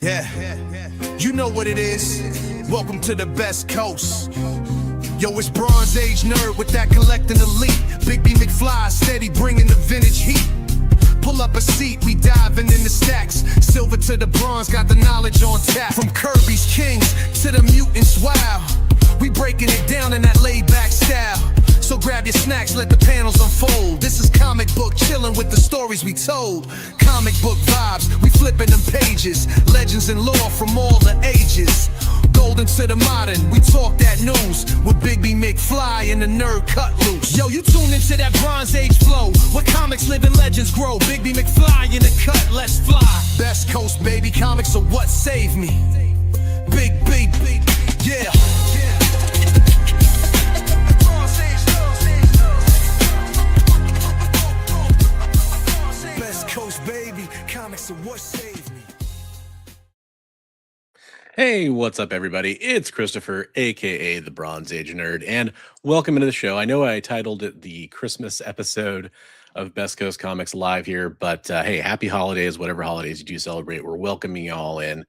Yeah, you know what it is. Welcome to the best coast. Yo, it's Bronze Age nerd with that collecting elite. Bigby McFly steady bringing the vintage heat. Pull up a seat, we diving in the stacks. Silver to the bronze, got the knowledge on tap. From Kirby's Kings to the mutants, wow. We breaking it down in that laid-back style. So grab your snacks, let the panels unfold. This is comic book chillin' with the stories we told. Comic book vibes, we flipping them pages. Legends and lore from all the ages. Golden to the modern, we talk that news. With Bigby McFly and the nerd cut loose. Yo, you tune into that Bronze Age flow. Where comics live and legends grow. Bigby McFly in the cut, let's fly. Best Coast, baby, comics are what saved me. Big, yeah. What saved me. Hey, what's up, everybody? It's Christopher, aka the Bronze Age Nerd, and welcome into the show. I know I titled it the Christmas episode of Best Coast Comics Live here, but hey, happy holidays, whatever holidays you do celebrate. We're welcoming you all in.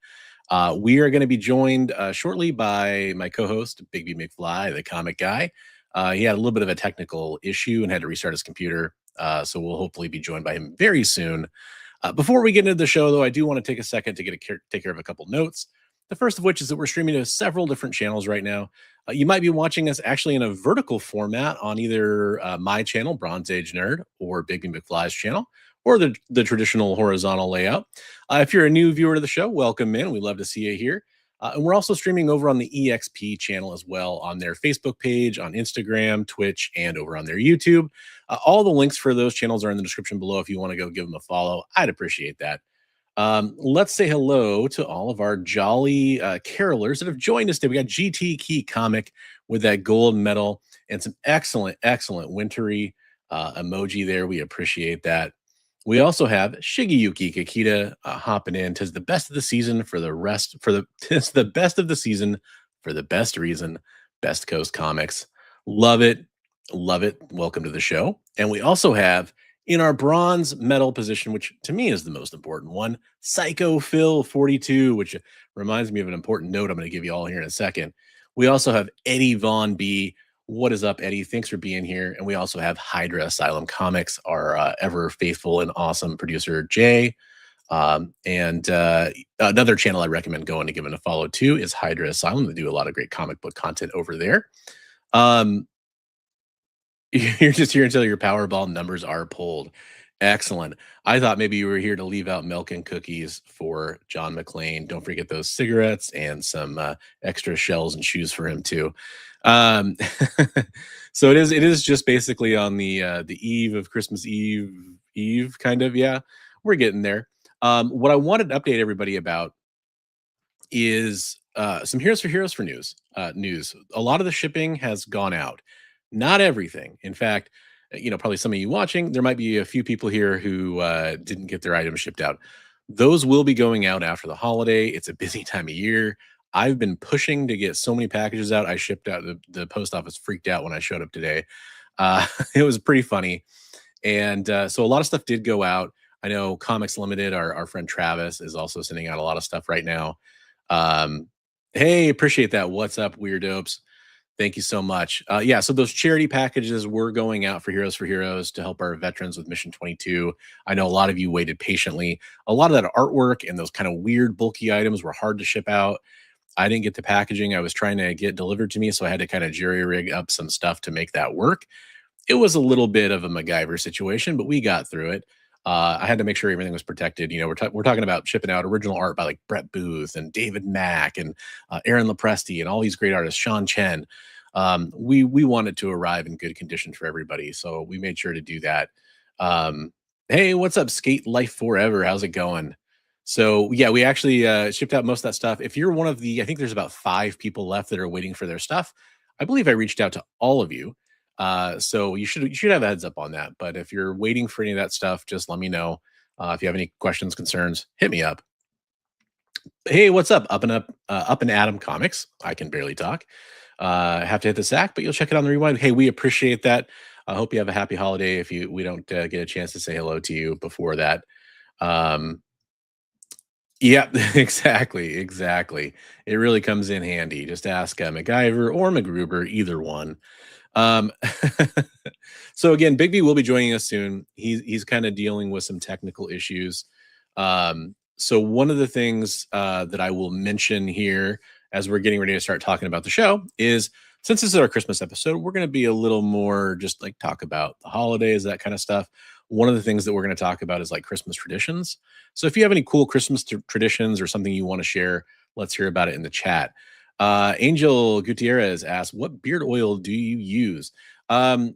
We are going to be joined shortly by my co-host, Bigby McFly, the comic guy. He had a little bit of a technical issue and had to restart his computer, so we'll hopefully be joined by him very soon. Before we get into the show, though, I do want to take a second to take care of a couple notes. The first of which is that we're streaming to several different channels right now. You might be watching us actually in a vertical format on either my channel, Bronze Age Nerd, or Bigby McFly's channel, or the traditional horizontal layout. If you're a new viewer to the show, welcome in. We'd love to see you here. And we're also streaming over on the EXP channel as well on their Facebook page, on Instagram, Twitch, and over on their YouTube. All the links for those channels are in the description below if you want to go give them a follow. I'd appreciate that. Let's say hello to all of our jolly carolers that have joined us today. We got GT Key Comic with that gold medal and some excellent wintry emoji there. We appreciate that. We also have Shigeyuki Kikita hopping in. Tis the best of the season for the rest. Tis the best of the season for the best reason. Best Coast Comics. Love it. Love it. Welcome to the show. And we also have in our bronze medal position, which to me is the most important one, Psycho Phil 42, which reminds me of an important note I'm going to give you all here in a second. We also have Eddie Von B. What is up, Eddie? Thanks for being here. And we also have Hydra Asylum Comics, our ever faithful and awesome producer, Jay. And another channel I recommend going to give it a follow too is Hydra Asylum. They do a lot of great comic book content over there. You're just here until your Powerball numbers are pulled. Excellent. I thought maybe you were here to leave out milk and cookies for John McClane. Don't forget those cigarettes and some extra shells and shoes for him too. So it is just basically on the eve of Christmas Eve kind of. Yeah, we're getting there. What I wanted to update everybody about is some Heroes for news. A lot of the shipping has gone out. Not everything. In fact, probably some of you watching, there might be a few people here who didn't get their items shipped out. Those will be going out after the holiday. It's a busy time of year. I've been pushing to get so many packages out. I shipped out. The post office freaked out when I showed up today. It was pretty funny. And so a lot of stuff did go out. I know Comics Limited, our friend Travis, is also sending out a lot of stuff right now. Hey, appreciate that. What's up, Weirdopes? Thank you so much. Yeah, so those charity packages were going out for Heroes to help our veterans with Mission 22. I know a lot of you waited patiently. A lot of that artwork and those kind of weird, bulky items were hard to ship out. I didn't get the packaging I was trying to get delivered to me, so I had to kind of jury-rig up some stuff to make that work. It was a little bit of a MacGyver situation, but we got through it. I had to make sure everything was protected. We're talking about shipping out original art by like Brett Booth and David Mack and Aaron Lopresti and all these great artists, Sean Chen. We wanted to arrive in good condition for everybody, so we made sure to do that. Hey, what's up, Skate Life Forever? How's it going? So yeah, we actually shipped out most of that stuff. If you're one of the, I think there's about 5 people left that are waiting for their stuff. I believe I reached out to all of you. So you should have a heads up on that. But if you're waiting for any of that stuff, just let me know. If you have any questions, concerns, hit me up. Hey, what's up? Up and Adam Comics. I can barely talk. I have to hit the sack, but you'll check it on the rewind. Hey, we appreciate that. I hope you have a happy holiday. If we don't get a chance to say hello to you before that. Yep, exactly. It really comes in handy. Just ask MacGyver or MacGruber, either one. Um, so again, Bigby will be joining us soon. He's kind of dealing with some technical issues. So one of the things that I will mention here as we're getting ready to start talking about the show is, since this is our Christmas episode, we're going to be a little more just like talk about the holidays, that kind of stuff. One of the things that we're going to talk about is like Christmas traditions. So if you have any cool Christmas traditions or something you want to share, let's hear about it in the chat. Angel Gutierrez asks, "What beard oil do you use?" I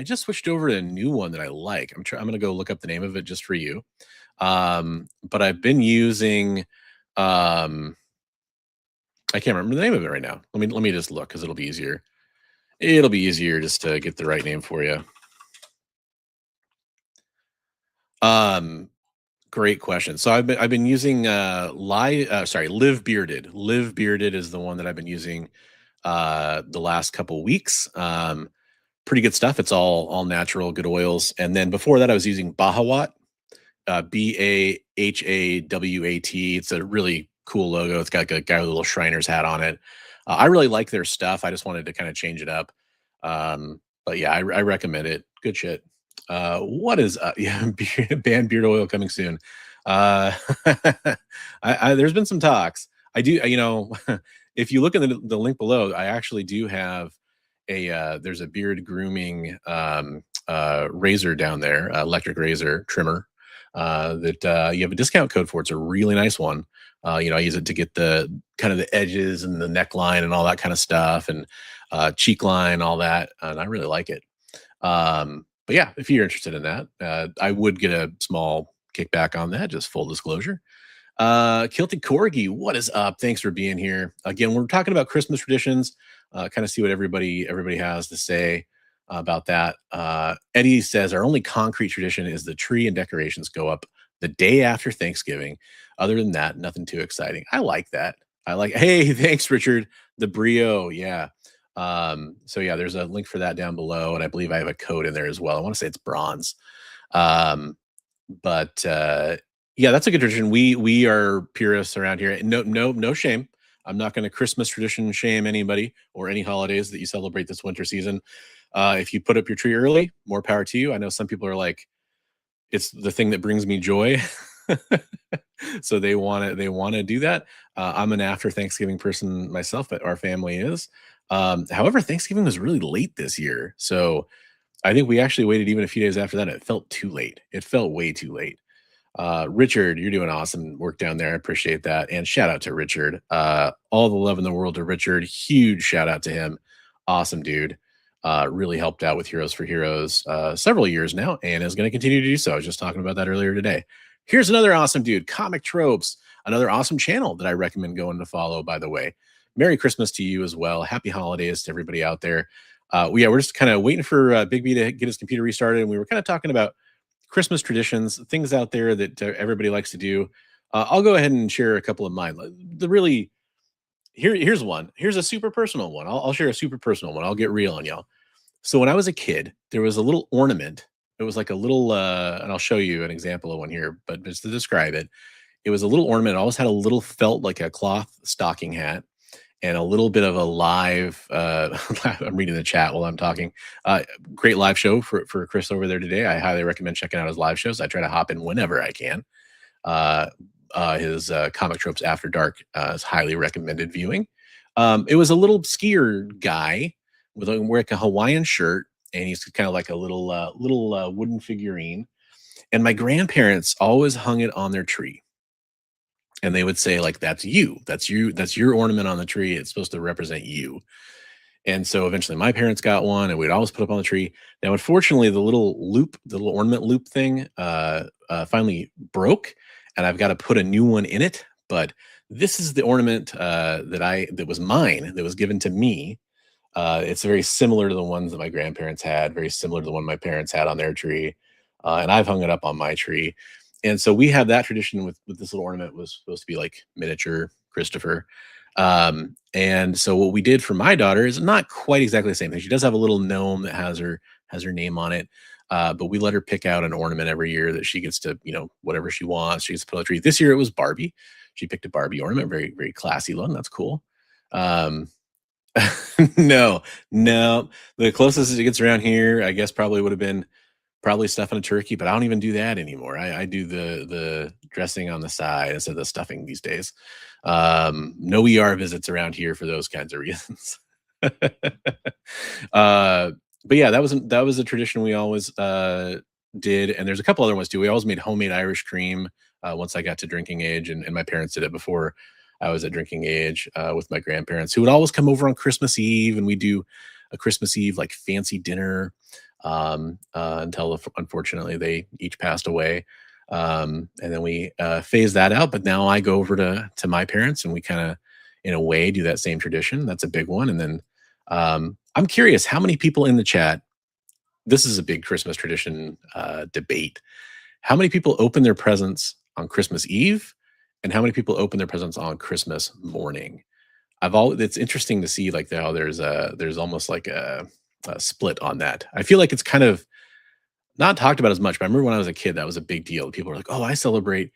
just switched over to a new one that I like. I'm going to go look up the name of it just for you. But I've been using, um, I can't remember the name of it right now. Let me just look because it'll be easier. It'll be easier just to get the right name for you. Um, Great question. So I've been using Live Bearded. Live Bearded is the one that I've been using the last couple weeks. Pretty good stuff. It's all natural, good oils. And then before that, I was using Bahawat, Bahawat. It's a really cool logo. It's got a guy with a little Shriner's hat on it. I really like their stuff. I just wanted to kind of change it up. But yeah, I recommend it. Good shit. What is yeah, banned beard oil coming soon? Uh, there's been some talks. I do, if you look at the link below, I actually do have there's a beard grooming razor down there, electric razor trimmer that you have a discount code for. It's a really nice one. I use it to get the kind of the edges and the neckline and all that kind of stuff, and cheek line, all that, and I really like it. But yeah, if you're interested in that, I would get a small kickback on that. Just full disclosure. Kilty Corgi, what is up? Thanks for being here. Again, we're talking about Christmas traditions. Kind of see what everybody has to say about that. Eddie says our only concrete tradition is the tree and decorations go up the day after Thanksgiving. Other than that, nothing too exciting. I like that. Hey, thanks, Richard. The Brio, yeah. So yeah, there's a link for that down below, and I believe I have a code in there as well. I want to say it's bronze. Um, but yeah, that's a good tradition. We are purists around here. No shame. I'm not going to Christmas tradition shame anybody or any holidays that you celebrate this winter season. If you put up your tree early, more power to you. I know some people are like, it's the thing that brings me joy. So they want to do that. I'm an after Thanksgiving person myself, but our family is. However, Thanksgiving was really late this year, so I think we actually waited even a few days after that. It felt too late. It felt way too late. Richard, you're doing awesome work down there. I appreciate that. And shout out to Richard. All the love in the world to Richard. Huge shout out to him. Awesome dude. Really helped out with Heroes for Heroes several years now and is going to continue to do so. I was just talking about that earlier today. Here's another awesome dude, Comic Tropes, another awesome channel that I recommend going to follow, by the way. Merry Christmas to you as well. Happy holidays to everybody out there. We're just kind of waiting for Bigby to get his computer restarted. And we were kind of talking about Christmas traditions, things out there that everybody likes to do. I'll go ahead and share a couple of mine. Here's one. Here's a super personal one. I'll share a super personal one. I'll get real on y'all. So when I was a kid, there was a little ornament. It was like a little, and I'll show you an example of one here, but just to describe it, it was a little ornament. It always had a little felt like a cloth stocking hat and a little bit of a live, I'm reading the chat while I'm talking. Great live show for Chris over there today. I highly recommend checking out his live shows. I try to hop in whenever I can. His Comic Tropes After Dark is highly recommended viewing. It was a little skier guy with wearing like a Hawaiian shirt, and he's kind of like a little wooden figurine. And my grandparents always hung it on their tree, and they would say like, "That's you. That's you. That's your ornament on the tree. It's supposed to represent you." And so eventually my parents got one, and we'd always put up on the tree. Now, unfortunately, the little ornament loop thing finally broke, and I've got to put a new one in it. But this is the ornament that was mine, that was given to me. It's very similar to the ones that my grandparents had, very similar to the one my parents had on their tree. And I've hung it up on my tree. And so we have that tradition with this little ornament. Was supposed to be like miniature Christopher. And so what we did for my daughter is not quite exactly the same thing. She does have a little gnome that has her name on it. But we let her pick out an ornament every year that she gets to, whatever she wants. She gets to put on the tree. This year it was Barbie. She picked a Barbie ornament, very, very classy one. That's cool. Um, no, no. The closest it gets around here, I guess, probably would have been probably stuffing a turkey, but I don't even do that anymore. I do the dressing on the side instead of the stuffing these days. No ER visits around here for those kinds of reasons. uh, but yeah, that was a tradition we always did, and there's a couple other ones too. We always made homemade Irish cream once I got to drinking age, and my parents did it before I was at drinking age with my grandparents, who would always come over on Christmas Eve, and we do a Christmas Eve like fancy dinner until unfortunately they each passed away. And then we phased that out. But now I go over to my parents, and we kind of, in a way, do that same tradition. That's a big one. And then I'm curious how many people in the chat. This is a big Christmas tradition debate. How many people open their presents on Christmas Eve, and how many people open their presents on Christmas morning? It's interesting to see like how there's almost like a split on that. I feel like it's kind of not talked about as much, but I remember when I was a kid, that was a big deal. People were like, "Oh, I celebrate."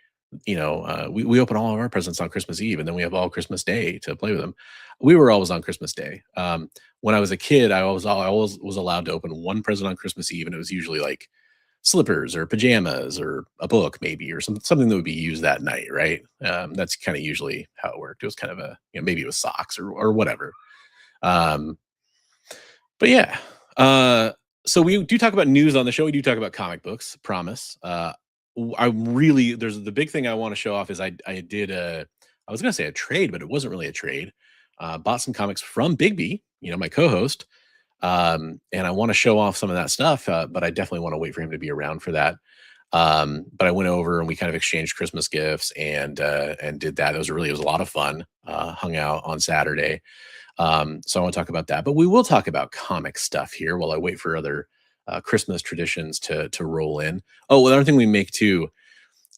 We open all of our presents on Christmas Eve, and then we have all Christmas Day to play with them. We were always on Christmas Day. When I was a kid, I always was allowed to open one present on Christmas Eve, and it was usually like slippers or pajamas or a book maybe, or something that would be used that night, right? That's kind of usually how it worked. It was kind of maybe it was socks or whatever. Um, but yeah, so we do talk about news on the show. We do talk about comic books, promise. There's the big thing I want to show off is I did I was going to say a trade, but it wasn't really a trade. Bought some comics from Bigby, my co-host. And I want to show off some of that stuff, but I definitely want to wait for him to be around for that. But I went over and we kind of exchanged Christmas gifts and did that. It was a lot of fun. Hung out on Saturday. So I want to talk about that, but we will talk about comic stuff here while I wait for other Christmas traditions to roll in. Oh, well, another thing we make too.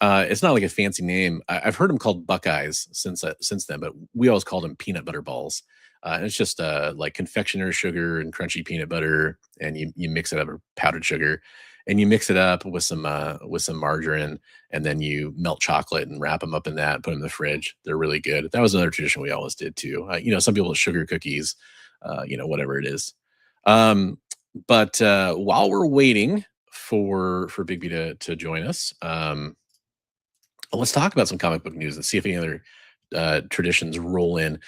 It's not like a fancy name. I've heard them called Buckeyes since then, but we always called them peanut butter balls. And it's just like confectioner's sugar and crunchy peanut butter, and you mix it up, or powdered sugar, and you mix it up with some margarine, and then you melt chocolate and wrap them up in that, put them in the fridge. They're really good. That was another tradition we always did too. Some people sugar cookies, whatever it is. But while we're waiting for Bigby to join us, let's talk about some comic book news and see if any other traditions roll in.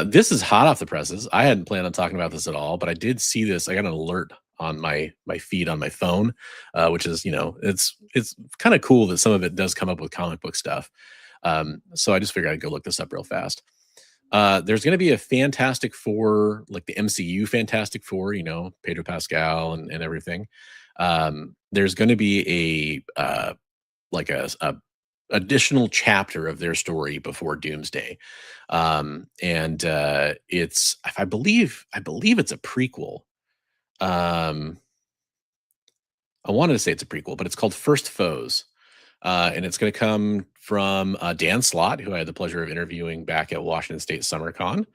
This is hot off the presses. I hadn't planned on talking about this at all, but I did see this. I got an alert on my feed on my phone, which is, it's kind of cool that some of it does come up with comic book stuff. So I just figured I'd go look this up real fast. There's going to be a Fantastic Four, like the MCU Fantastic Four, Pedro Pascal and everything. There's going to be a additional chapter of their story before Doomsday. And it's, I believe it's a prequel. I wanted to say it's a prequel, but it's called First Foes. And it's going to come from Dan Slott, who I had the pleasure of interviewing back at Washington State Summer Con.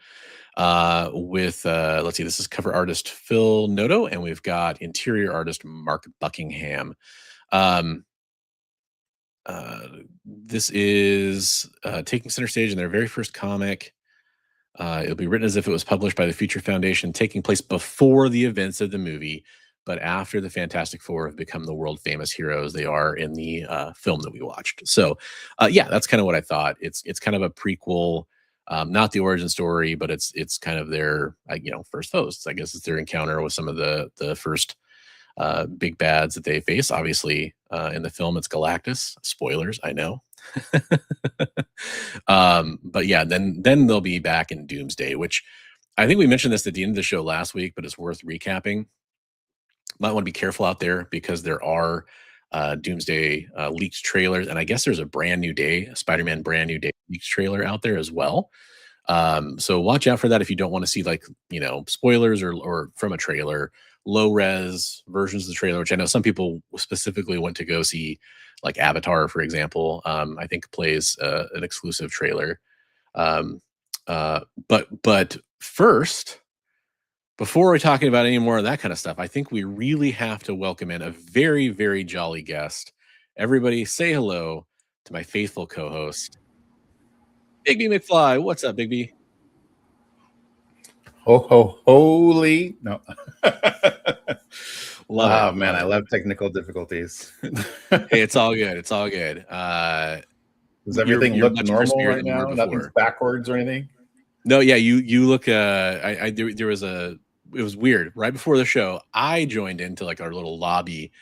With let's see, this is cover artist Phil Noto, and we've got interior artist Mark Buckingham. This is taking center stage in their very first comic. It'll be written as if it was published by the Future Foundation, taking place before the events of the movie, but after the Fantastic Four have become the world famous heroes they are in the film that we watched. So, yeah, that's kind of what I thought. It's kind of a prequel, not the origin story, but it's kind of their first foes. I guess it's their encounter with some of the first big bads that they face. Obviously, in the film, it's Galactus. Spoilers, I know. But yeah, then they'll be back in Doomsday, which I think we mentioned this at the end of the show last week, but it's worth recapping. Might want to be careful out there because there are Doomsday leaked trailers, and I guess there's a brand new day, a Spider-Man brand new day leaked trailer out there as well. So watch out for that if you don't want to see spoilers or from a trailer, low res versions of the trailer, which I know some people specifically went to go see, like Avatar, for example. I think plays an exclusive trailer. But first, before we're talking about any more of that kind of stuff, I think we really have to welcome in a very, very jolly guest. Everybody say hello to my faithful co-host, Bigby McFly. What's up, Bigby? Holy no. Love it. Man, I love technical difficulties. Hey, it's all good. It's all good. Does everything you're look much normal crispier right than you were now? before. Nothing's backwards or anything? No, yeah, you look there was it was weird. Right before the show, I joined into like our little lobby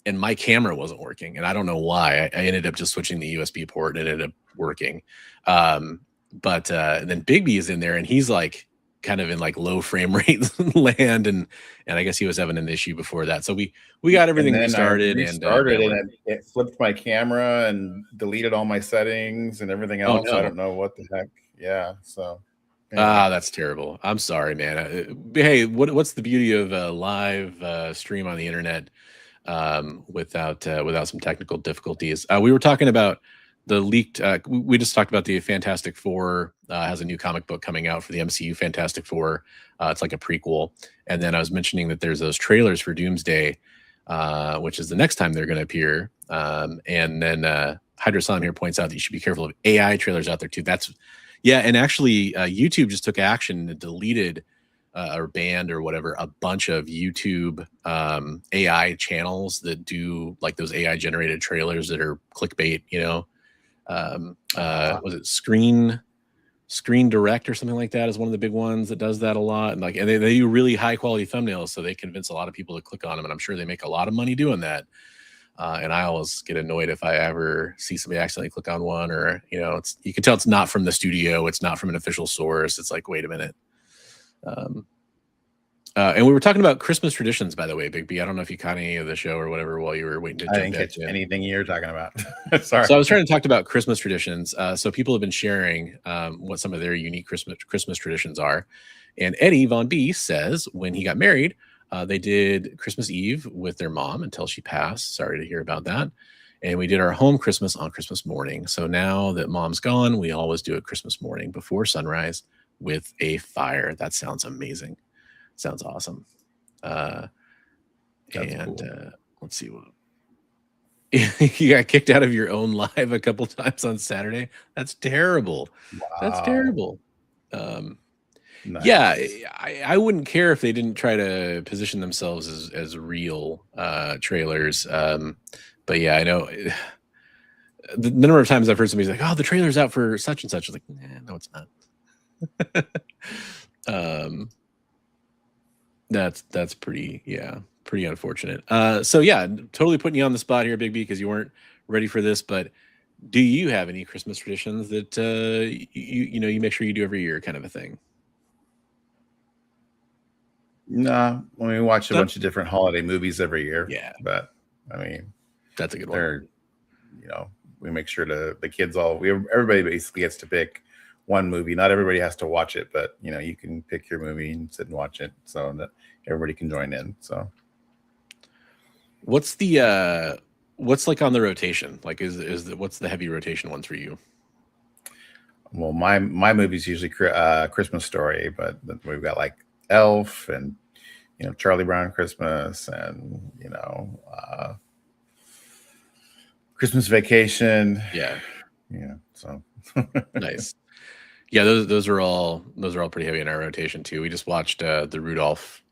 and my camera wasn't working, and I don't know why. I ended up just switching the USB port and it ended up working. But then Bigby is in there and he's like kind of in like low frame rate land, and I guess he was having an issue before that. So we got everything restarted, and it flipped my camera and deleted all my settings and everything else. Oh, no. I don't know what the heck. Yeah, so anyway. That's terrible. I'm sorry, man. Hey, what's the beauty of a live stream on the internet without some technical difficulties? We were talking about the leaked. We just talked about the Fantastic Four has a new comic book coming out for the MCU Fantastic Four. It's like a prequel, and then I was mentioning that there's those trailers for Doomsday, which is the next time they're going to appear. And then Hydrosalam here points out that you should be careful of AI trailers out there too. Yeah, and actually, YouTube just took action and deleted or banned or whatever a bunch of YouTube AI channels that do like those AI generated trailers that are clickbait. You know, was it Screen Direct or something like that is one of the big ones that does that a lot, and they do really high quality thumbnails, so they convince a lot of people to click on them, and I'm sure they make a lot of money doing that. And I always get annoyed if I ever see somebody accidentally click on one, or you can tell it's not from the studio, it's not from an official source. It's like, wait a minute. And we were talking about Christmas traditions, by the way, Bigby. I don't know if you caught any of the show or whatever while you were waiting to. I didn't catch anything you're talking about. Sorry. So I was trying to talk about Christmas traditions. So people have been sharing what some of their unique Christmas traditions are. And Eddie Von B says when he got married, they did Christmas Eve with their mom until she passed. Sorry to hear about that. And we did our home Christmas on Christmas morning. So now that mom's gone, we always do it Christmas morning before sunrise with a fire. That sounds amazing. Sounds awesome. Cool. Let's see what you got kicked out of your own live a couple times on Saturday. That's terrible. Wow. That's terrible. Nice. Yeah, I wouldn't care if they didn't try to position themselves as real trailers. But yeah, I know the number of times I've heard somebody's like, "Oh, the trailer's out for such and such." I was like, no, it's not. That's pretty unfortunate. So yeah, totally putting you on the spot here, Bigby, because you weren't ready for this. But do you have any Christmas traditions that you make sure you do every year, kind of a thing? No, we watch a bunch of different holiday movies every year. Yeah, but I mean, that's a good one. We make sure the kids everybody basically gets to pick one movie. Not everybody has to watch it, but you can pick your movie and sit and watch it so that everybody can join in. So what's like on the rotation? Like what's the heavy rotation ones for you? Well, my movie's usually Christmas Story, but we've got like Elf and Charlie Brown Christmas and Christmas Vacation. Yeah. So nice. Yeah, those are all pretty heavy in our rotation too. We just watched the Rudolph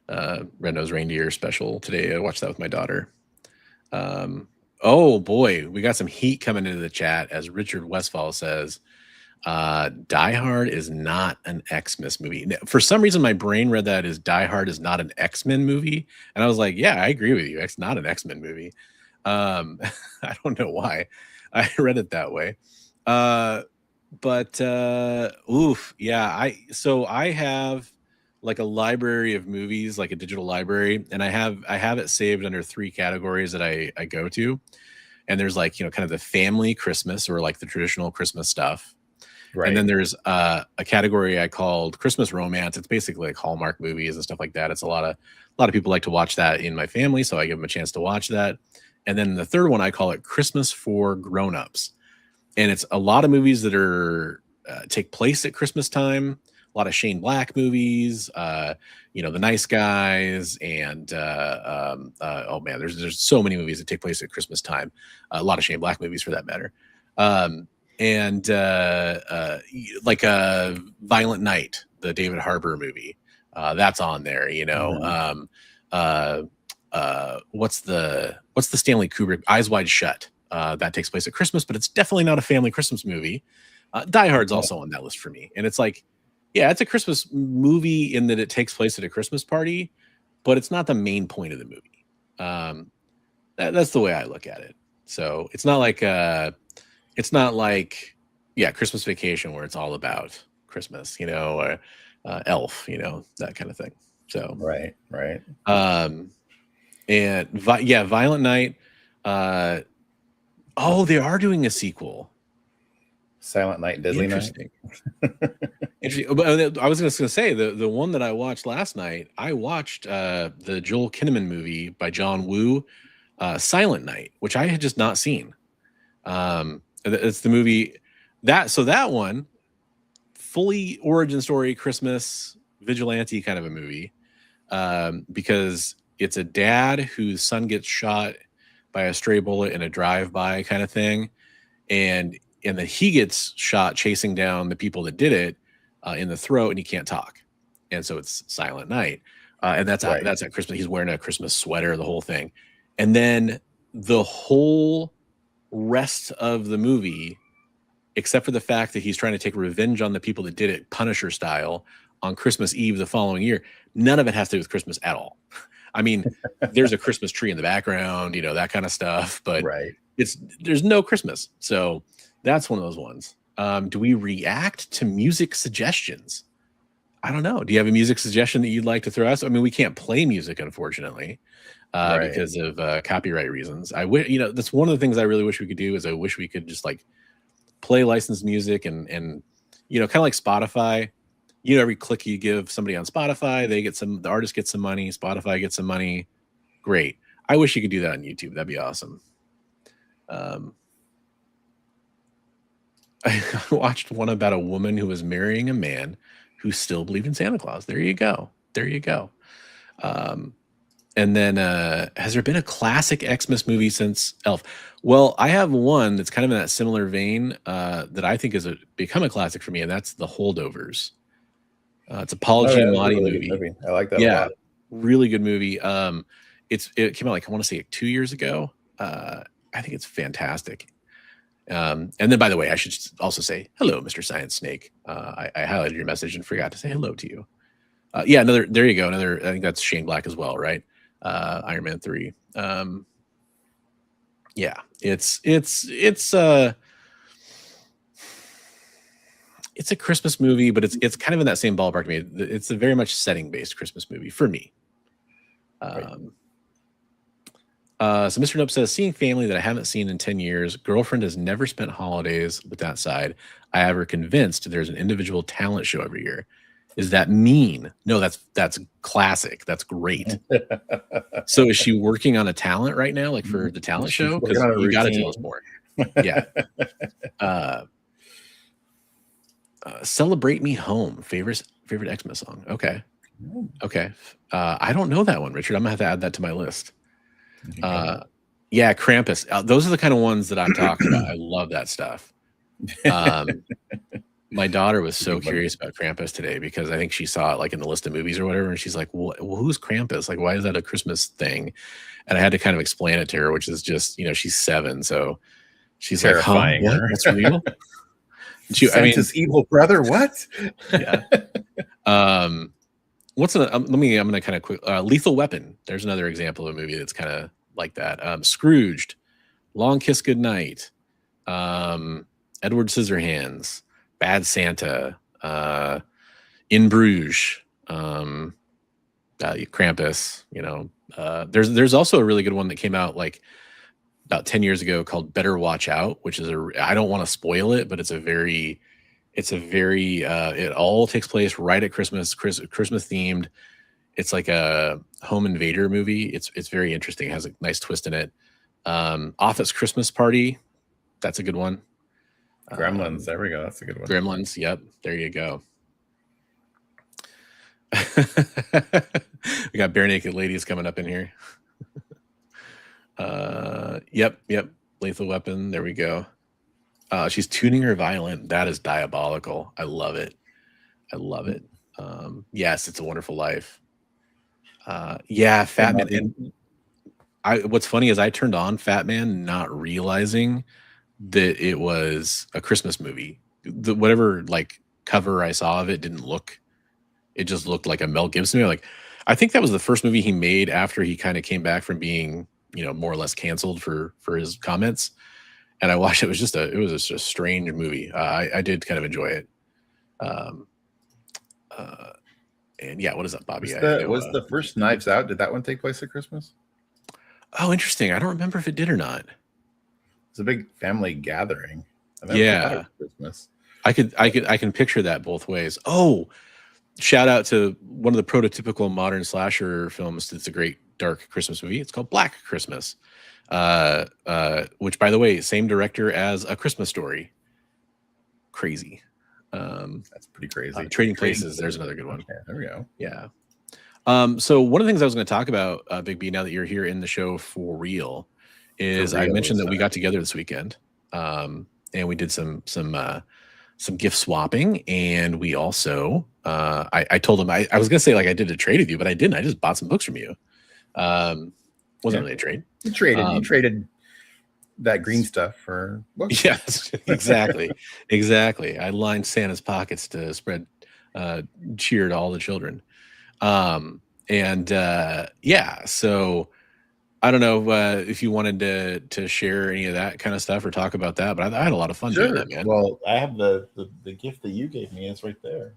Red-Nosed Reindeer special today. I watched that with my daughter. Oh boy, we got some heat coming into the chat as Richard Westfall says, Die Hard is not an Xmas movie. For some reason, my brain read that as Die Hard is not an X-Men movie, and I was like, yeah, I agree with you. It's not an X-Men movie. I don't know why I read it that way. But oof, yeah. I have like a library of movies, like a digital library, and I have it saved under 3 categories that I go to. And there's like, kind of the family Christmas or like the traditional Christmas stuff. Right. And then there's a category I called Christmas romance. It's basically like Hallmark movies and stuff like that. It's a lot of people like to watch that in my family, so I give them a chance to watch that. And then the third one I call it Christmas for Grown-ups. And it's a lot of movies that are take place at Christmas time, lot of Shane Black movies, you know, The Nice Guys, and oh man, there's so many movies that take place at Christmas time. A lot of Shane Black movies for that matter. And like Violent Night, the David Harbour movie, that's on there, you know. What's the Stanley Kubrick, Eyes Wide Shut, that takes place at Christmas, but it's definitely not a family Christmas movie. Die Hard's also on that list for me, and it's like, yeah, it's a Christmas movie in that it takes place at a Christmas party, but it's not the main point of the movie. That's the way I look at it. So it's not like yeah, Christmas Vacation, where it's all about Christmas, you know, or Elf, you know, that kind of thing. So right. And yeah, Violent Night. Oh, they are doing a sequel. Silent Night, Deadly Night. Interesting. But I was just going to say the one that I watched last night. I watched the Joel Kinnaman movie by John Woo, Silent Night, which I had just not seen. It's the movie that one, fully origin story Christmas vigilante kind of a movie, because it's a dad whose son gets shot by a stray bullet in a drive-by kind of thing, and then he gets shot chasing down the people that did it in the throat, and he can't talk, and so it's Silent Night, and that's at Christmas. He's wearing a Christmas sweater, the whole thing, and then the whole rest of the movie, except for the fact that he's trying to take revenge on the people that did it, Punisher style, on Christmas Eve the following year, none of it has to do with Christmas at all. I mean, there's a Christmas tree in the background, you know, that kind of stuff, but there's no Christmas. So that's one of those ones. Do we react to music suggestions? I don't know. Do you have a music suggestion that you'd like to throw us? I mean, we can't play music, unfortunately, because of copyright reasons. I wish, you know, that's one of the things I really wish we could do, is I wish we could just like play licensed music and you know, kind of like Spotify. You know, every click you give somebody on Spotify, the artist gets some money, Spotify gets some money. Great. I wish you could do that on YouTube. That'd be awesome. I watched one about a woman who was marrying a man who still believed in Santa Claus. There you go. And then has there been a classic Xmas movie since Elf? Well, I have one that's kind of in that similar vein that I think has become a classic for me, and that's The Holdovers. It's a Paul Giamatti movie. I like that a lot. Really good movie. It came out like, I want to say 2 years ago. I think it's fantastic. And then, by the way, I should also say hello, Mr. Science Snake. I highlighted your message and forgot to say hello to you. Yeah, there you go. I think that's Shane Black as well, right? Iron Man 3. Yeah, it's a Christmas movie, but it's kind of in that same ballpark to me. It's a very much setting-based Christmas movie for me. So Mr. Nope says, seeing family that I haven't seen in 10 years, girlfriend has never spent holidays with that side. I have her convinced there's an individual talent show every year. Is that mean? No, that's classic. That's great. So is she working on a talent right now, like for the talent show? Because you got to tell us more. Yeah. Celebrate Me Home, favorite Xmas song. Okay. I don't know that one, Richard. I'm gonna have to add that to my list. Yeah, Krampus. Those are the kind of ones that I'm talking about. I love that stuff. My daughter was so curious about Krampus today because I think she saw it like in the list of movies or whatever, and she's like, well, who's Krampus? Like, why is that a Christmas thing? And I had to kind of explain it to her, which is just, you know, she's 7, so she's terrifying. Like, huh? What? That's real? Santa's evil brother. What? Yeah. What's I'm gonna kind of quick. Lethal Weapon. There's another example of a movie that's kind of like that. Scrooged, Long Kiss Goodnight, Edward Scissorhands, Bad Santa, In Bruges, Krampus. You know, there's also a really good one that came out like about 10 years ago called Better Watch Out, which is I don't want to spoil it, but it's a very it all takes place right at Christmas themed. It's like a home invader movie. It's very interesting. It has a nice twist in it. Office Christmas Party. That's a good one. Gremlins. There we go. That's a good one. Gremlins. Yep. There you go. We got bare naked ladies coming up in here. Yep. Lethal Weapon. There we go. She's tuning her violin. That is diabolical. I love it. Yes, It's a Wonderful Life. Yeah, Fat Man. And what's funny is I turned on Fat Man not realizing that it was a Christmas movie. Whatever like cover I saw of it didn't look. It just looked like a Mel Gibson movie. Like, I think that was the first movie he made after he kind of came back from being, more or less canceled for his comments. And I watched it. It was just a strange movie. I did kind of enjoy it. And yeah, what is up, Bobby? Was the first Knives Out? Did that one take place at Christmas? Oh, interesting. I don't remember if it did or not. It's a big family gathering. Yeah, Christmas. I can picture that both ways. Oh, shout out to one of the prototypical modern slasher films. It's a great dark Christmas movie. It's called Black Christmas, which, by the way, same director as A Christmas Story. Crazy. That's pretty crazy. Trading Places. There's another good one. Okay, there we go. Yeah. So one of the things I was going to talk about, Bigby, now that you're here in the show for real, is I mentioned that we got together this weekend, and we did some gift swapping, and we also I told him I was going to say like I did a trade with you, but I didn't. I just bought some books from you. Wasn't really a trade. You traded that green stuff for books. Yes, exactly. I lined Santa's pockets to spread cheer to all the children. Yeah, so I don't know if you wanted to share any of that kind of stuff or talk about that, but I had a lot of fun doing that, man. Well, I have the gift that you gave me. It's right there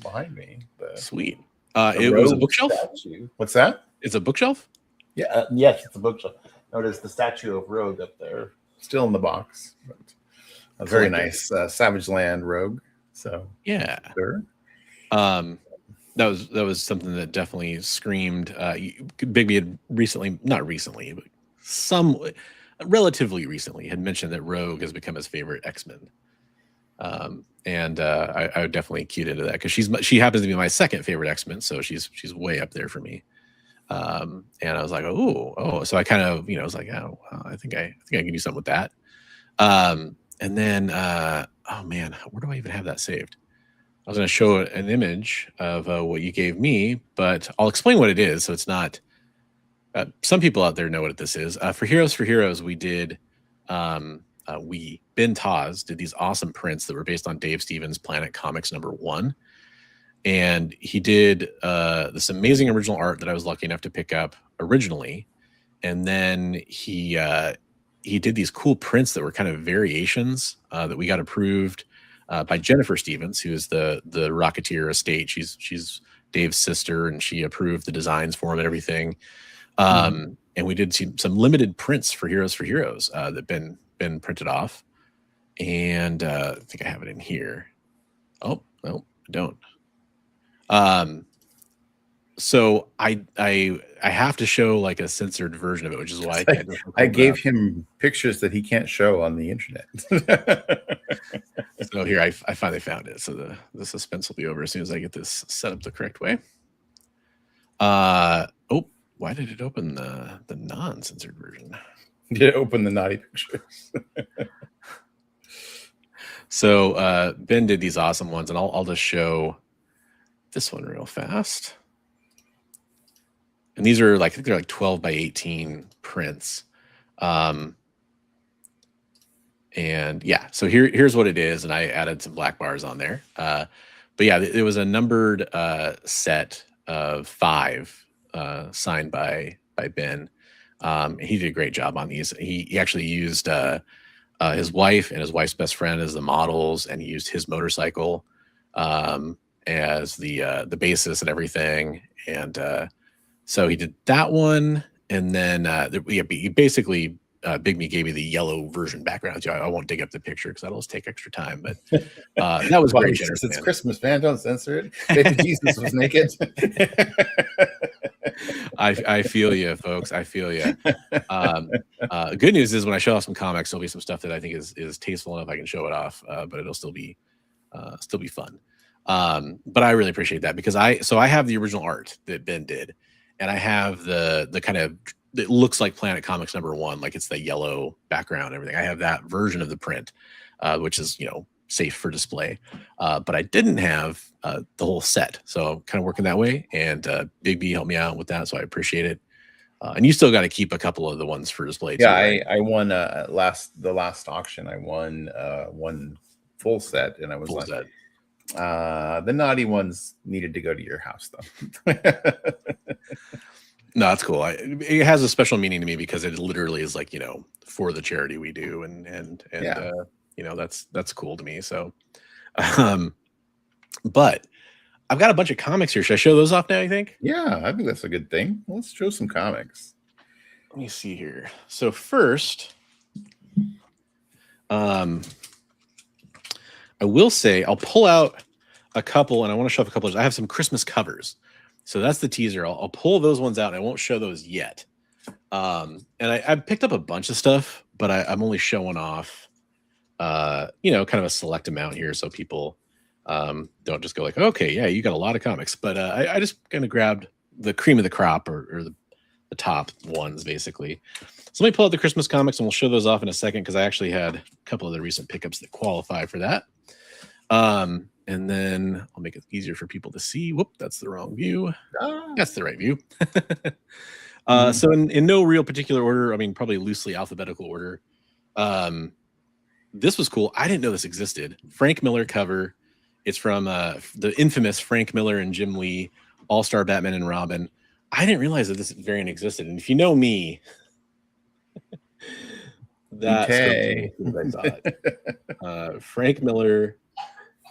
behind me. Sweet. It was a bookshelf. Statue. What's that? It's a bookshelf. Yeah. Yes, it's a bookshelf. Notice the statue of Rogue up there, still in the box. But a very nice Savage Land Rogue. So yeah, sure. That was something that definitely screamed. Bigby had relatively recently had mentioned that Rogue has become his favorite X-Men. And I would definitely keyed into that because she happens to be my second favorite X-Men, so she's way up there for me. And I was like, oh, so I kind of, was like, oh, well, I think I can do something with that. And then, oh man, where do I even have that saved? I was going to show an image of what you gave me, but I'll explain what it is. So it's not, some people out there know what this is. For Heroes, we did, Ben Taz did these awesome prints that were based on Dave Stevens' Planet Comics #1. And he did this amazing original art that I was lucky enough to pick up originally. And then he did these cool prints that were kind of variations that we got approved by Jennifer Stevens, who is the Rocketeer estate. She's Dave's sister, and she approved the designs for him and everything. And we did some limited prints for Heroes that been printed off. And I think I have it in here. Oh, no, I don't. So I have to show like a censored version of it, which is why I gave him pictures that he can't show on the internet. So here I finally found it. So the suspense will be over as soon as I get this set up the correct way. Oh, why did it open the non-censored version? Did it open the naughty pictures? So Ben did these awesome ones, and I'll just show this one real fast. And these are like, I think they're like 12 by 18 prints. And yeah, so here's what it is. And I added some black bars on there. But yeah, it was a numbered set of 5 signed by Ben. He did a great job on these. He actually used his wife and his wife's best friend as the models, and he used his motorcycle as the basis and everything. And so he did that one, and then he basically Bigby gave me the yellow version background. I won't dig up the picture because that'll just take extra time. But that was well, great. It's Christmas, man. Don't censor it. Baby Jesus was naked. I feel you, folks. I feel you. Good news is when I show off some comics, there'll be some stuff that I think is tasteful enough I can show it off, but it'll still be fun. But I really appreciate that because I have the original art that Ben did, and I have the kind of, it looks like Planet Comics #1, like it's the yellow background and everything. I have that version of the print, which is, you know, safe for display. But I didn't have the whole set, so kind of working that way. And Bigby helped me out with that, so I appreciate it. And you still got to keep a couple of the ones for display too. Yeah, right? I won the last auction. I won one full set, and I was Full like, set. the naughty ones needed to go to your house though. No, that's cool. It has a special meaning to me because it literally is like, you know, for the charity we do, and Yeah. you know, that's cool to me. So, but I've got a bunch of comics here. Should I show those off now, you think? Yeah, I think that's a good thing. Let's show some comics. Let me see here. So first, I will say I'll pull out a couple, and I want to show off a couple. I have some Christmas covers. So that's the teaser. I'll pull those ones out, and I won't show those yet. And I picked up a bunch of stuff, but I'm only showing off, you know, kind of a select amount here, so people don't just go like, okay, yeah, you got a lot of comics. But I just kind of grabbed the cream of the crop, or the top ones, basically. So let me pull out the Christmas comics, and we'll show those off in a second because I actually had a couple of the recent pickups that qualify for that. And then I'll make it easier for people to see. Whoop, that's the wrong view. That's the right view. So in no real particular order, I mean, probably loosely alphabetical order. This was cool. I didn't know this existed. Frank Miller cover. It's from the infamous Frank Miller and Jim Lee All-Star Batman and Robin. I didn't realize that this variant existed. And if you know me, that's okay. Frank Miller,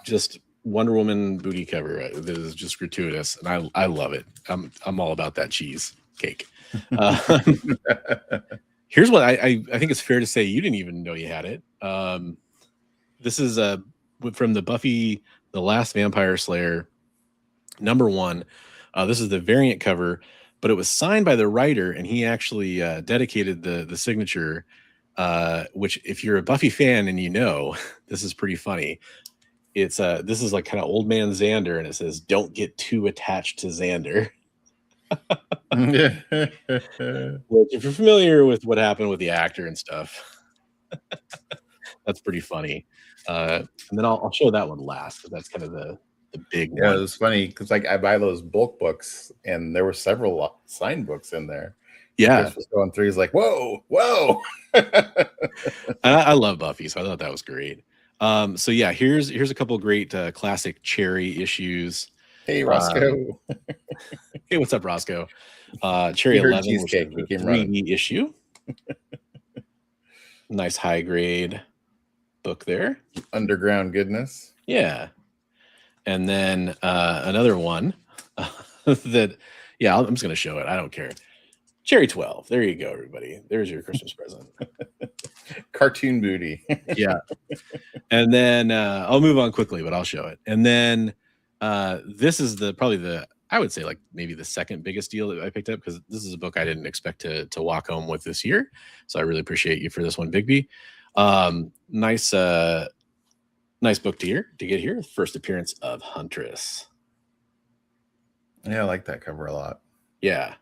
just Wonder Woman booty cover that is just gratuitous, and I love it. I'm all about that cheese cake. Here's what I think it's fair to say you didn't even know you had it. This is from the Buffy the Last Vampire Slayer #1. This is the variant cover, but it was signed by the writer, and he actually dedicated the signature. Which, if you're a Buffy fan and you know, this is pretty funny. It's this is like kind of old man Xander, and it says, "Don't get too attached to Xander." Which, if you're familiar with what happened with the actor and stuff, that's pretty funny. And then I'll show that one last because that's kind of the big one. Yeah, it was funny because like I buy those bulk books, and there were several signed books in there. Yeah, Chris was going through. He's like, "Whoa, whoa!" I love Buffy, so I thought that was great. So yeah, here's a couple of great classic Cherry issues. Hey, Roscoe. Hey, what's up, Roscoe? Cherry 11, which is we a came 3D issue. Nice high grade book there. Underground goodness. Yeah. And then another one that, yeah, I'm just going to show it. I don't care. Cherry 12. There you go, everybody. There's your Christmas present. Cartoon booty. Yeah. And then I'll move on quickly, but I'll show it. And then this is probably I would say like maybe the second biggest deal that I picked up, because this is a book I didn't expect to walk home with this year. So I really appreciate you for this one, Bigby. Nice book to get here. First appearance of Huntress. Yeah, I like that cover a lot. Yeah.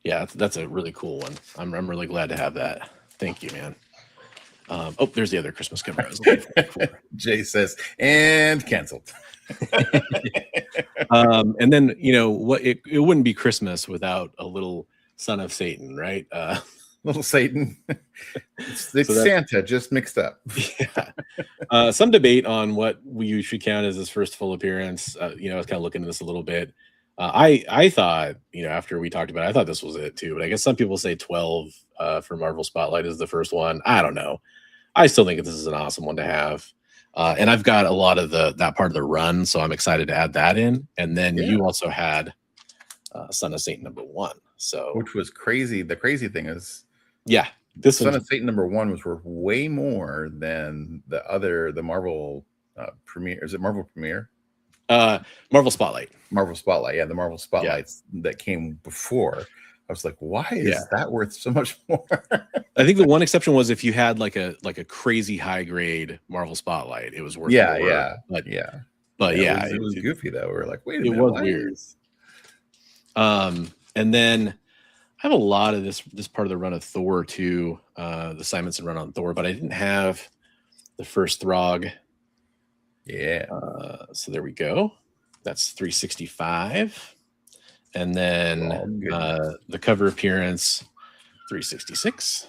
Yeah, that's a really cool one. I'm really glad to have that. Thank you, man. Oh, there's the other Christmas cover I was looking for before. Jay says, and canceled. And then, you know, what it wouldn't be Christmas without a little Son of Satan, right? Little Satan. It's So Santa just mixed up. Yeah. Some debate on what we should count as his first full appearance. You know, I was kind of looking at this a little bit. I thought, you know, after we talked about it, I thought this was it too. But I guess some people say 12 for Marvel Spotlight is the first one. I don't know. I still think this is an awesome one to have. And I've got a lot of that part of the run, so I'm excited to add that in. And then you also had Son of Satan #1. So, which was crazy. The crazy thing is, yeah, this Son of Satan #1 was worth way more than the Marvel premiere. Is it Marvel Premiere? Marvel Spotlight. Marvel Spotlight. Yeah, the Marvel Spotlights that came before. I was like, why is that worth so much more? I think the one exception was if you had like a crazy high grade Marvel Spotlight, it was worth more. Yeah. But yeah. But yeah, it was goofy though. We were like, wait a it minute, was why weird. is- And then I have a lot of this part of the run of Thor too, the Simonson run on Thor, but I didn't have the first Throg. Yeah. So there we go. That's 365. And then the cover appearance, 366.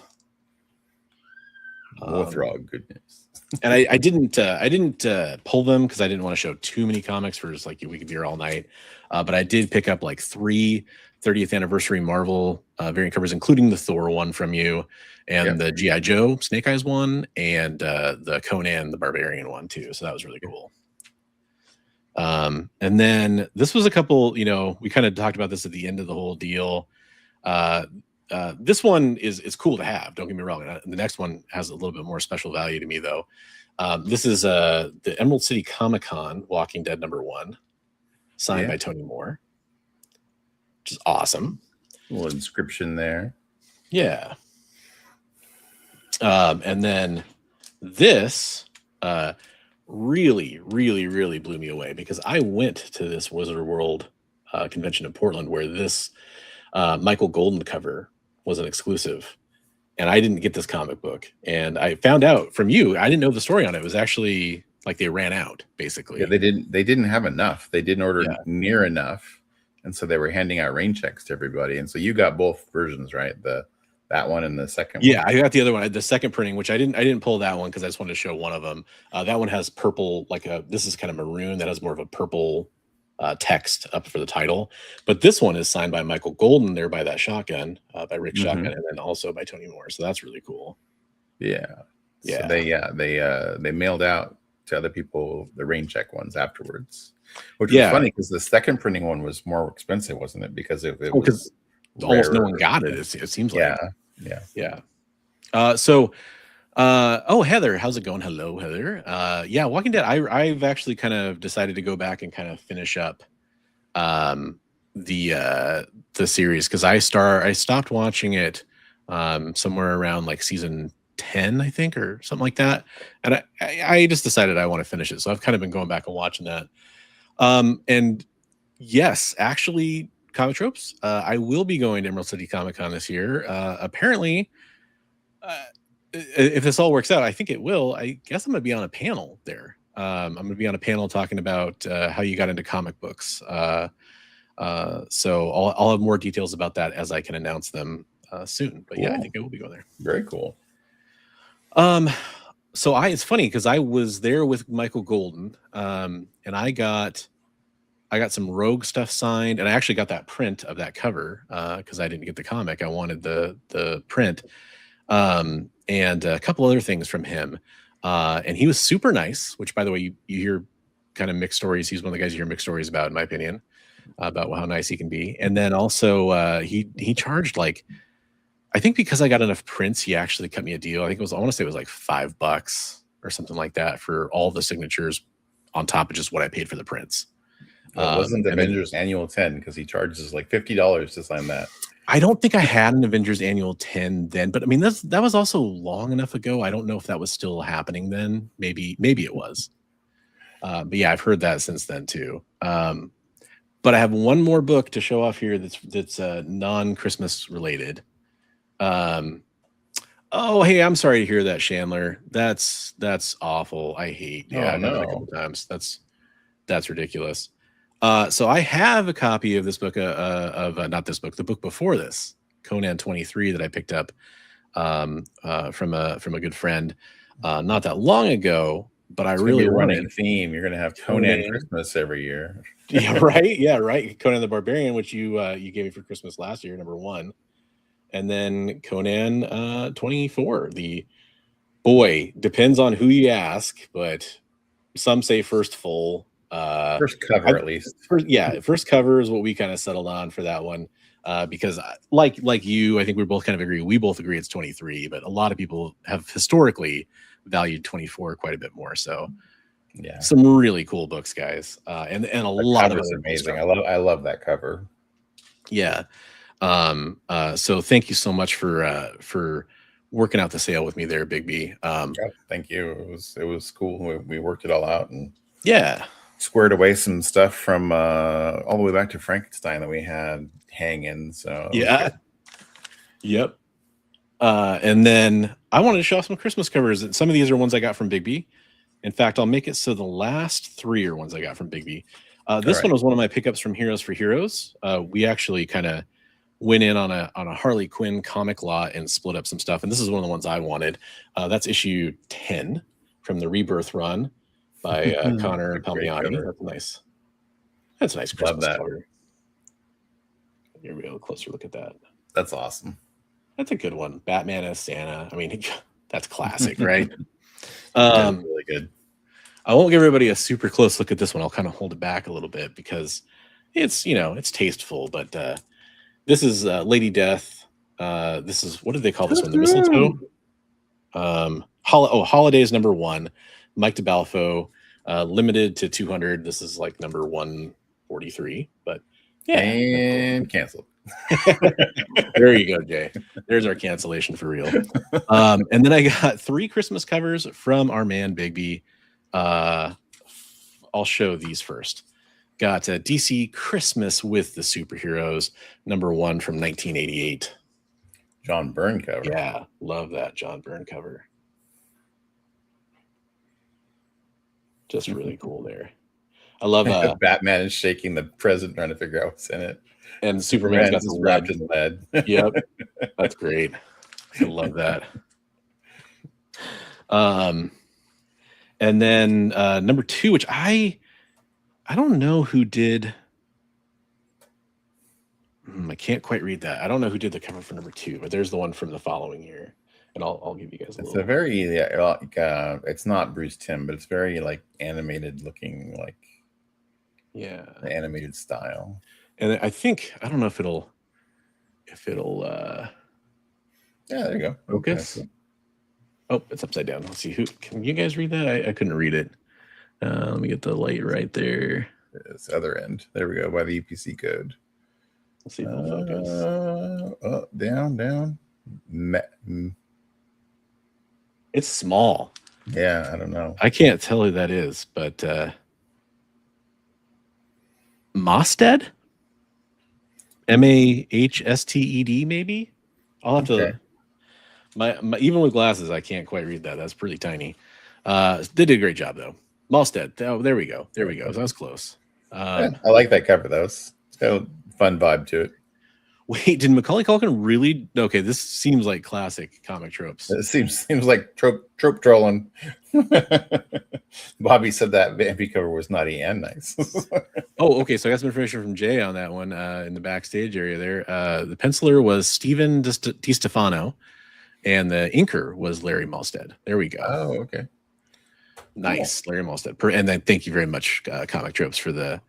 More Throg goodness. And I didn't pull them because I didn't want to show too many comics for just like we could be here all night. But I did pick up like 3 30th anniversary Marvel variant covers, including the Thor one from you, and the G.I. Joe Snake Eyes one, and the Conan the Barbarian one too. So that was really cool. And then this was a couple, we kind of talked about this at the end of the whole deal. This one is cool to have, don't get me wrong. The next one has a little bit more special value to me though. This is the Emerald City Comic Con Walking Dead #1, signed by Tony Moore, which is awesome. A little inscription there. Yeah. And then this really, really, really blew me away because I went to this Wizard World convention in Portland where this Michael Golden cover was an exclusive, and I didn't get this comic book. And I found out from you, I didn't know the story on it. It was actually like they ran out, basically. Yeah, they didn't have enough. They didn't order near enough, and so they were handing out rain checks to everybody. And so you got both versions, right? That one and the second one. Yeah, I got the other one, the second printing, which I didn't pull that one because I just wanted to show one of them. That one has purple, this is kind of maroon, that has more of a purple text up for the title. But this one is signed by Michael Golden there by that shotgun, by Rick Shotgun, and then also by Tony Moore. So that's really cool. Yeah. So they mailed out to other people the rain check ones afterwards, which was funny because the second printing one was more expensive, wasn't it? Because it was almost no one got it. It seems like. Yeah. Heather, how's it going? Hello, Heather. Walking Dead. I've actually kind of decided to go back and kind of finish up the series because I stopped watching it somewhere around like season 10, I think, or something like that. And I just decided I want to finish it. So I've kind of been going back and watching that. And yes, actually, Comic Tropes, I will be going to Emerald City Comic Con this year. Apparently, if this all works out, I think it will. I guess I'm going to be on a panel there. I'm going to be on a panel talking about how you got into comic books. So I'll have more details about that as I can announce them soon. But yeah, I think I will be going there. Very cool. So it's funny because I was there with Michael Golden, and I got some Rogue stuff signed, and I actually got that print of that cover because I didn't get the comic. I wanted the print, and a couple other things from him. And he was super nice, which, by the way, you hear kind of mixed stories. He's one of the guys you hear mixed stories about, in my opinion, about how nice he can be. And then also he charged I think because I got enough prints, he actually cut me a deal. I want to say it was like $5 or something like that for all the signatures on top of just what I paid for the prints. Well, it wasn't the Avengers Annual 10 because he charges like $50 to sign that. I don't think I had an Avengers Annual 10 then, but I mean that was also long enough ago. I don't know if that was still happening then. Maybe it was. But yeah, I've heard that since then too. But I have one more book to show off here that's non-Christmas related. Oh, hey, I'm sorry to hear that, Chandler. That's awful. I hate. Yeah, I've heard it a couple times. That's ridiculous. So I have a copy of this book, not this book, the book before this, Conan 23, that I picked up from a good friend not that long ago. But I really running theme. You're gonna have Conan Christmas every year. Yeah, right. Yeah, right. Conan the Barbarian, which you gave me for Christmas last year, #1, and then Conan 24. The boy depends on who you ask, but some say first full. First cover, at least. First cover is what we kind of settled on for that one, because like you, I think we both kind of agree. We both agree it's 23, but a lot of people have historically valued 24 quite a bit more. So yeah, some really cool books, guys, and a lot of amazing. I love that cover. Yeah. So thank you so much for working out the sale with me there, Bigby. Thank you. It was cool. We worked it all out, and yeah. squared away some stuff from all the way back to Frankenstein that we had hanging. So Yeah. Yep. And then I wanted to show off some Christmas covers. Some of these are ones I got from Bigby. In fact, I'll make it so the last 3 are ones I got from Bigby. This one was one of my pickups from Heroes for Heroes. We actually kind of went in on a Harley Quinn comic lot and split up some stuff. And this is one of the ones I wanted. That's issue 10 from the Rebirth run by Connor Palmiani. That's nice. That's a nice Christmas cover. Here we go. A closer look at that. That's awesome. That's a good one. Batman as Santa. I mean, that's classic, right? Really good. I won't give everybody a super close look at this one. I'll kind of hold it back a little bit because it's, it's tasteful. But this is Lady Death. This is, what did they call this one? The Mistletoe. Holidays #1. Mike DeBalfo, limited to 200. This is like number 143. But yeah, and canceled. There you go, Jay. There's our cancellation for real. And then I got 3 Christmas covers from our man Bigby. I'll show these first. Got DC Christmas with the Superheroes, #1 from 1988. John Byrne cover. Yeah, love that John Byrne cover. Just really cool there. I love Batman is shaking the present, trying to figure out what's in it. And Superman's got this wrapped in lead. Yep, that's great. I love that. And then #2, which I don't know who did. I can't quite read that. I don't know who did the cover for #2, but there's the one from the following year, and I'll give you guys a It's little. a very it's not Bruce Timm, but it's very like animated looking, like the animated style. And I think I don't know if it'll yeah, there you go. focus. Oh, it's upside down. Let's see who can you guys read that? I couldn't read it. Let me get the light right there. This other end. There we go, by the EPC code. Let's see if it'll focus. Down. It's small. Yeah, I don't know. I can't tell who that is, but Mosted? Mahsted, maybe? I'll have to. My even with glasses, I can't quite read that. That's pretty tiny. They did a great job though. Malstead. Oh, there we go. There we go. That was close. I like that cover though. It's got a fun vibe to it. Wait, did Macaulay Culkin really? Okay, this seems like classic comic tropes. It seems like trope trolling. Bobby said that Vampy cover was naughty and nice. Oh, okay. So I got some information from Jay on that one in the backstage area there. The penciler was Steven DiStefano, and the inker was Larry Malstead. There we go. Oh, okay. Nice, cool. Larry Malstead. And then thank you very much, Comic Tropes, for the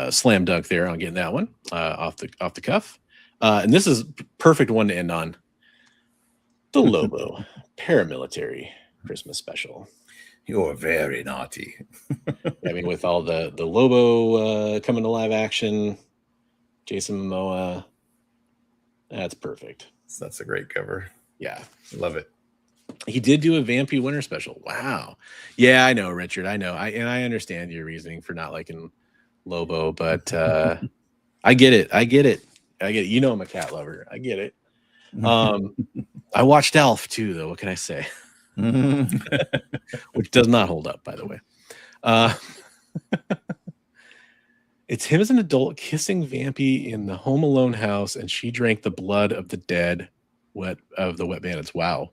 slam dunk there on getting that one off the cuff. And this is perfect one to end on. The Lobo Paramilitary Christmas Special. You're very naughty. I mean, with all the Lobo coming to live action, Jason Momoa, that's perfect. That's a great cover. Yeah, love it. He did do a Vampy Winter Special. Wow. Yeah, I know, Richard. I know. I understand your reasoning for not liking Lobo, but I get it. You know I'm a cat lover. I get it. I watched Elf too, though. What can I say? Which does not hold up, by the way. It's him as an adult kissing Vampy in the Home Alone house, and she drank the blood of the dead of the wet bandits. Wow.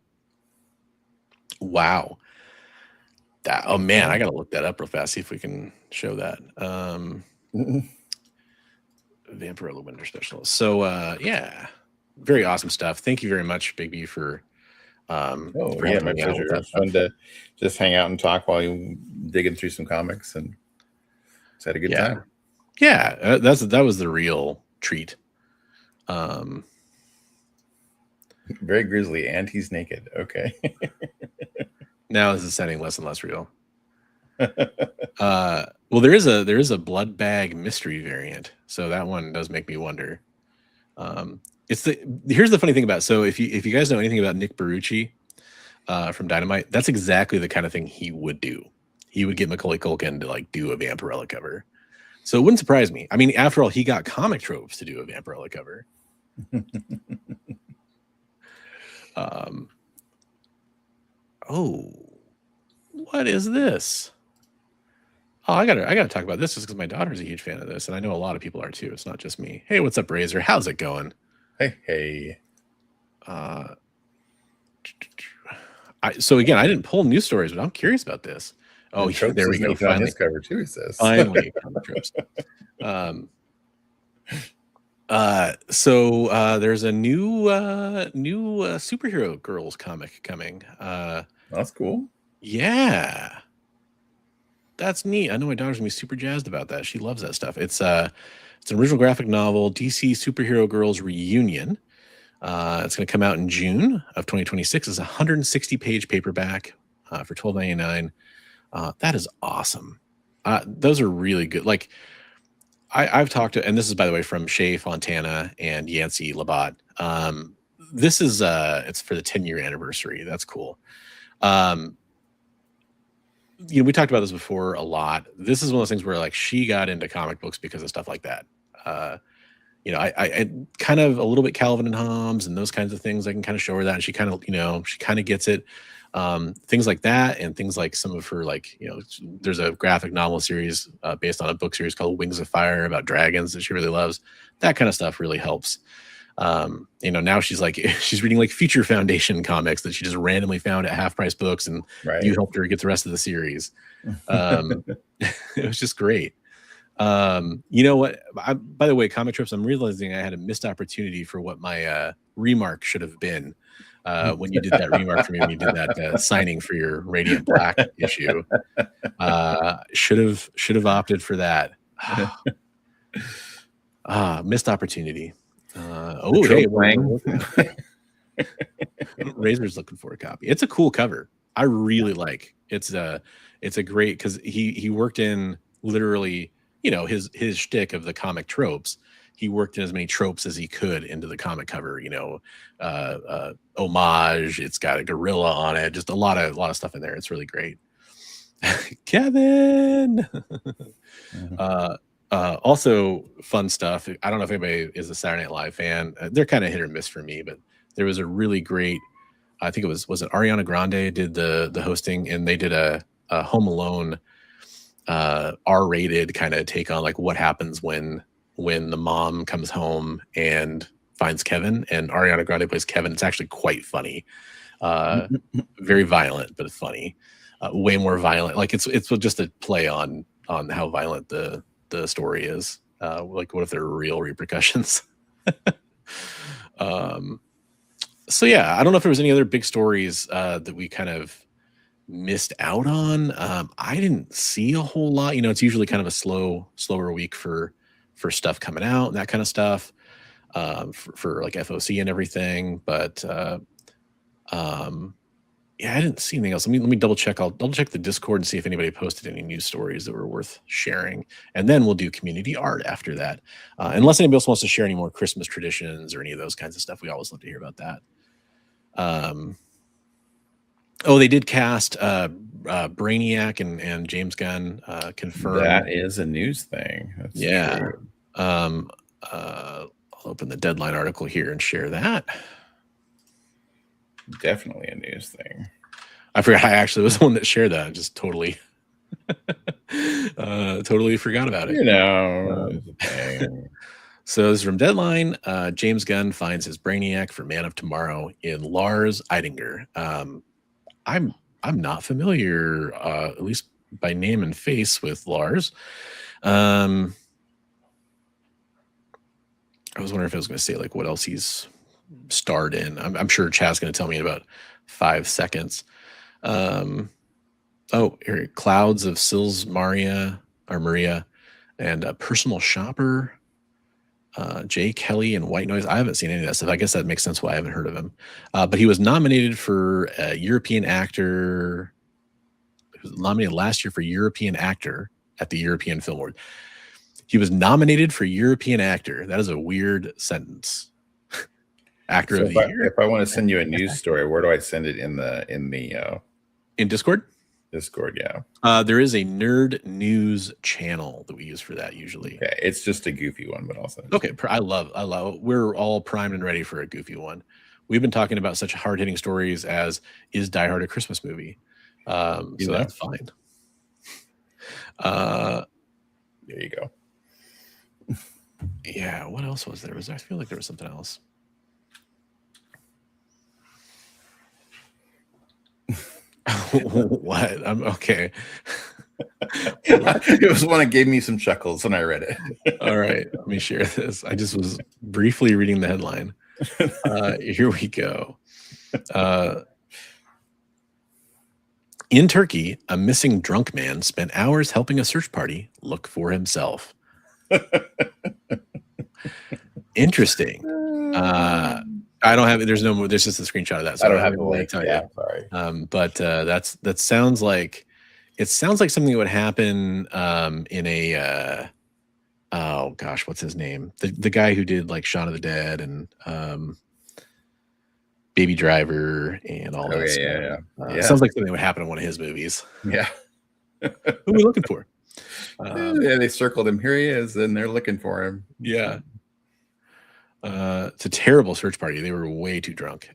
Oh man, I gotta look that up real fast, see if we can show that. Vampire Winter Special. So yeah, very awesome stuff. Thank you very much, Bigby, for yeah, my pleasure. It was fun to just hang out and talk while you digging through some comics, and just had a good time. Yeah, that was the real treat. Very grisly, and he's naked. Okay. Now this is sounding less and less real. Well, there is a blood bag mystery variant, so that one does make me wonder. Here's the funny thing about it. So if you guys know anything about Nick Barucci, from Dynamite. That's exactly the kind of thing he would do. He would get Macaulay Culkin to like do a Vampirella cover. So it wouldn't surprise me. I mean, after all, he got Comic Tropes to do a Vampirella cover. Oh, what is this? Oh, I gotta talk about this just because my daughter's a huge fan of this, and I know a lot of people are too. It's not just me. Hey, what's up, Razor? How's it going? Hey. So again, I didn't pull news stories, but I'm curious about this. Oh, yeah, there we go. Finally, his cover too. He says finally. So there's a new superhero girls comic coming. That's cool. Yeah, that's neat. I know my daughter's gonna be super jazzed about that. She loves that stuff. It's an original graphic novel, DC Superhero Girls Reunion. It's going to come out in June of 2026. It's a 160-page paperback for $12.99. That is awesome. Those are really good. Like I've talked to, and this is by the way from Shea Fontana and Yancey Labatt. This is it's for the 10-year anniversary. That's cool. We talked about this before a lot. This is one of those things where like she got into comic books because of stuff like that. I kind of a little bit Calvin and Hobbes and those kinds of things. I can kind of show her that, and she kind of gets it. Things like that, and things like some of her there's a graphic novel series based on a book series called Wings of Fire about dragons that she really loves. That kind of stuff really helps. Now she's reading like Future Foundation comics that she just randomly found at half price books, and you helped her get the rest of the series. It was just great. You know what? By the way, Comic Trips, I'm realizing I had a missed opportunity for what my remark should have been when you did that remark for me, when you did that signing for your Radiant Black issue. Should have opted for that. Missed opportunity. Hey, Razor's looking for a copy. It's a cool cover. I really like. It's a great, because he worked in literally, his shtick of the comic tropes. He worked in as many tropes as he could into the comic cover. Homage. It's got a gorilla on it. Just a lot of stuff in there. It's really great. Kevin. Also fun stuff. I don't know if anybody is a Saturday Night Live fan. They're kind of hit or miss for me, but there was a really great, I think it was it Ariana Grande did the hosting, and they did a Home Alone R-rated kind of take on like what happens when the mom comes home and finds Kevin, and Ariana Grande plays Kevin. It's actually quite funny. Very violent, but funny. Way more violent. Like it's just a play on how violent the story is. Like what if there are real repercussions? So yeah, I don't know if there was any other big stories that we kind of missed out on. I didn't see a whole lot. It's usually kind of a slower week for stuff coming out and that kind of stuff, for like FOC and everything. But yeah, I didn't see anything else. Let me double check. I'll double check the Discord and see if anybody posted any news stories that were worth sharing, and then we'll do community art after that. Unless anybody else wants to share any more Christmas traditions or any of those kinds of stuff, we always love to hear about that. They did cast Brainiac and James Gunn confirmed. That is a news thing. That's true. I'll open the Deadline article here and share that. Definitely a news thing. I forgot I actually was the one that shared that. I just totally forgot about it. So this is from Deadline. James Gunn finds his Brainiac for Man of Tomorrow in Lars Eidinger. I'm not familiar, at least by name and face, with Lars. I was wondering if I was going to say like what else he's starred in. I'm sure Chad's going to tell me in about 5 seconds. Here, Clouds of Sils Maria, and Personal Shopper, Jay Kelly and White Noise. I haven't seen any of that stuff. I guess that makes sense why I haven't heard of him. But he was nominated for European Actor. He was nominated last year for European Actor at the European Film Award. He was nominated for European Actor. That is a weird sentence. Actor So of the Year. if I want to send you a news story, where do I send it in Discord? Discord, yeah. There is a nerd news channel that we use for that usually. Okay, it's just a goofy one, but also okay. I love. We're all primed and ready for a goofy one. We've been talking about such hard hitting stories as is Die Hard a Christmas movie? So that's fine. There you go. Yeah. What else was there? I feel like there was something else. What? I'm okay. It was one that gave me some chuckles when I read it. All right, let me share this. I just was briefly reading the headline. Here we go. In Turkey, a missing drunk man spent hours helping a search party look for himself. Interesting. I don't have it. There's just a screenshot of that. So I don't have the link. Yeah, sorry. But that sounds like something that would happen in a oh gosh, what's his name? The guy who did like Shaun of the Dead and Baby Driver and all that stuff. Yeah. Sounds like something that would happen in one of his movies. Yeah. Who are we looking for? Yeah, they circled him. Here he is, and they're looking for him. Yeah. It's a terrible search party. They were way too drunk.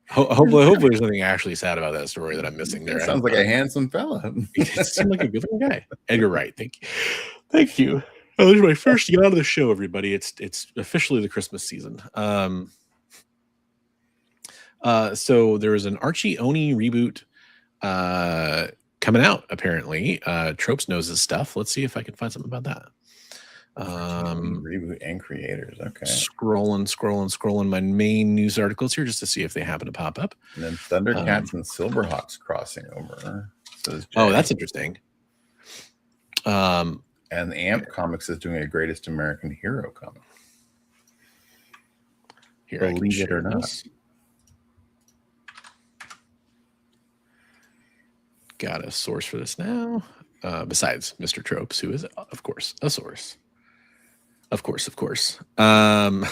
Hopefully there's nothing actually sad about that story that I'm missing there. Sounds like a handsome fella. He seemed like a good-looking guy. Edgar Wright. Thank you. Oh, this is my first get out of the show, everybody. It's officially the Christmas season. So there is an Archie Oni reboot coming out, apparently. Tropes knows his stuff. Let's see if I can find something about that. Reboot and creators. Okay. Scrolling my main news articles here just to see if they happen to pop up. And then Thundercats and Silverhawks crossing over. Oh, that's interesting. And AMP Comics is doing a Greatest American Hero comic. Here, believe it or not. Got a source for this now. Besides Mr. Tropes, who is, of course, a source. Of course. Not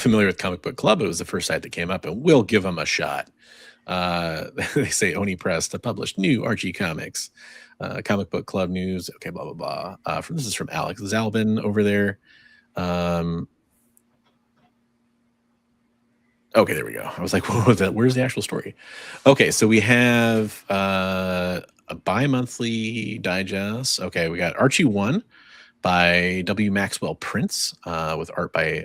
familiar with Comic Book Club. It was the first site that came up, and we'll give them a shot. They say Oni Press to publish new Archie comics. Comic Book Club news. Okay, blah, blah, blah. This is from Alex Zalbin over there. Okay, there we go. I was like, what was that? Where's the actual story? Okay, so we have a bi-monthly digest. Okay, we got Archie 1 by W. Maxwell Prince with art by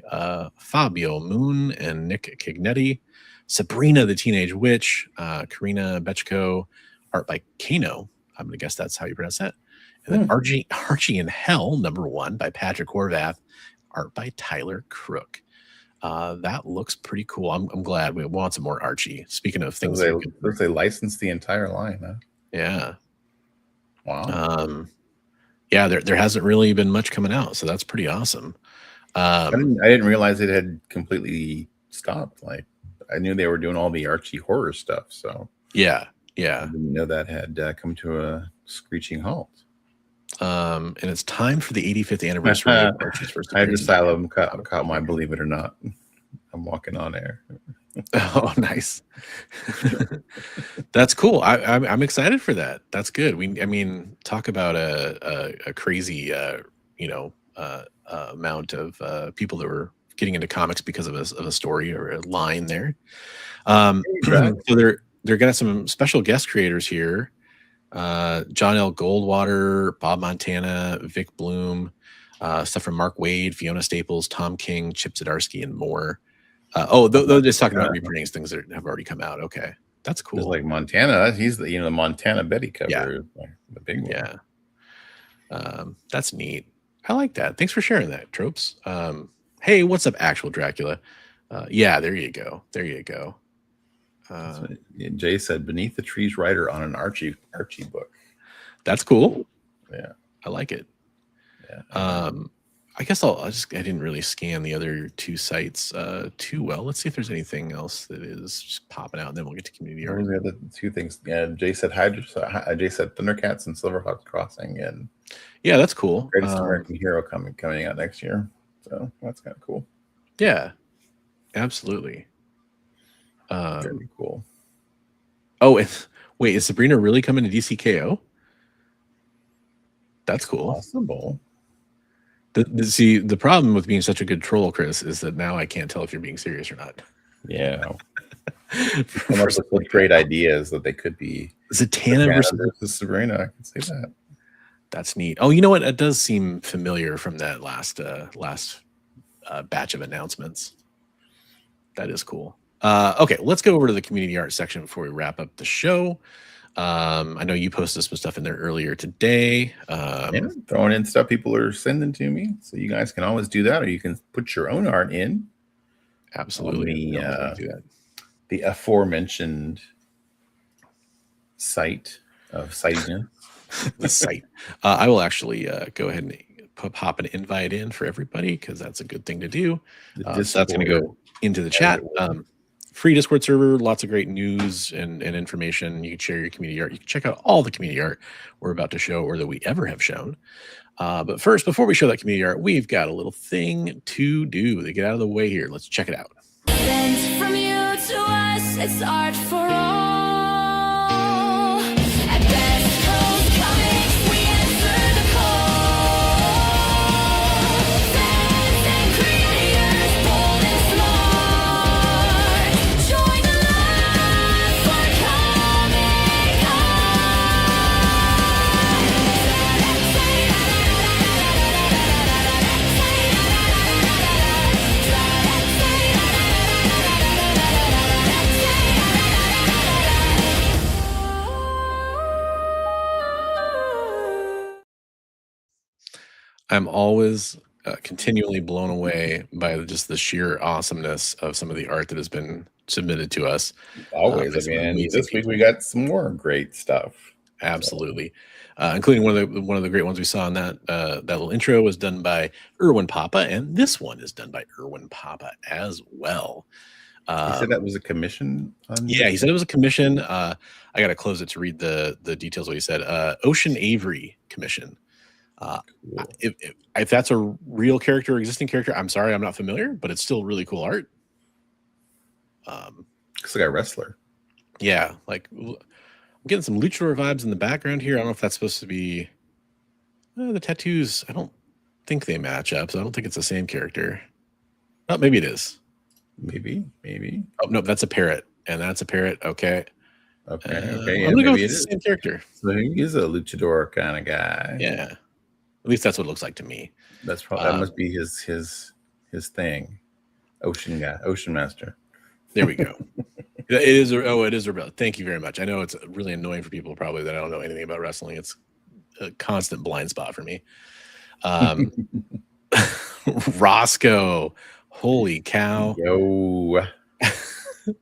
Fabio Moon and Nick Cignetti. Sabrina the Teenage Witch, Karina Bechko, art by Kano. I'm going to guess that's how you pronounce that. And then Archie in Hell, #1 by Patrick Horvath, art by Tyler Crook. That looks pretty cool. I'm glad we want some more Archie. Speaking of things, they licensed the entire line, huh? Yeah. Wow. Yeah, there hasn't really been much coming out, so that's pretty awesome. I didn't realize it had completely stopped. Like, I knew they were doing all the Archie horror stuff, so yeah. I didn't know that had come to a screeching halt. And it's time for the 85th anniversary of Archie's first appearance. Asylum caught my Believe It or Not. I'm walking on air. Oh, nice. That's cool. I'm excited for that. That's good. Talk about a crazy amount of people that were getting into comics because of a story or a line there. So they're got some special guest creators here. John L. Goldwater, Bob Montana, Vic Bloom, stuff from Mark Wade, Fiona Staples, Tom King, Chip Zdarsky, and more. They're just talking about reprinting things that have already come out. Okay, that's cool. It's like Montana. He's the Montana Betty cover. Yeah. Like the big one. Yeah. That's neat. I like that. Thanks for sharing that, Tropes. Hey, what's up, Actual Dracula? Yeah, there you go. Jay said, "Beneath the Trees" writer on an Archie book. That's cool. Yeah, I like it. Yeah. I guess I didn't really scan the other two sites too well. Let's see if there's anything else that is just popping out, and then we'll get to community art. What were the other two things? Yeah, Jay said Jay said Thundercats and Silverhawks Crossing, and yeah, that's cool. Greatest American Hero coming out next year. So So that's kind of cool. Yeah, absolutely. Very cool. Oh, wait, is Sabrina really coming to DCKO? That's cool. Possible. See, the problem with being such a good troll, Chris, is that now I can't tell if you're being serious or not. Yeah. Come up with some great ideas that they could be. Zatanna versus Sabrina. I can say that. That's neat. Oh, you know what? It does seem familiar from that last batch of announcements. That is cool. Okay, let's go over to the community art section before we wrap up the show. I know you posted some stuff in there earlier today. Throwing in stuff people are sending to me, so you guys can always do that, or you can put your own art in. Absolutely, the aforementioned site of Sightiness. The site. I will actually go ahead and pop an invite in for everybody because that's a good thing to do. So that's going to go into the chat. Free Discord server, lots of great news and information. You can share your community art. You can check out all the community art we're about to show or that we ever have shown. But first, before we show that community art, we've got a little thing to do to get out of the way here. Let's check it out. Sent from you to us, it's art for all. At Best Coast Comics, we answer the call. Fans and creators, bold and smart, join the line for Comic I'm always continually blown away by just the sheer awesomeness of some of the art that has been submitted to us. Always. I mean, this week we got some more great stuff. Absolutely. Including one of the great ones we saw in that little intro was done by Erwin Papa, and this one is done by Erwin Papa as well. He said that was a commission? Yeah, he said it was a commission. I got to close it to read the details of what he said. Ocean Avery commission. Cool. If that's a real character or existing character, I'm sorry, I'm not familiar, but it's still really cool art. Looks like a wrestler. Yeah, like I'm getting some luchador vibes in the background here. I don't know if that's supposed to be the tattoos. I don't think they match up, so I don't think it's the same character. Oh, maybe it is. Maybe. Oh no, that's a parrot, and that's a parrot. Okay. Okay. I'm gonna go with the same character. So he is a luchador kind of guy. Yeah. At least that's what it looks like to me. That's probably that must be his thing. Ocean guy, Ocean Master. There we go. It is Rebel. Thank you very much. I know it's really annoying for people probably that I don't know anything about wrestling. It's a constant blind spot for me. Roscoe, holy cow. Yo.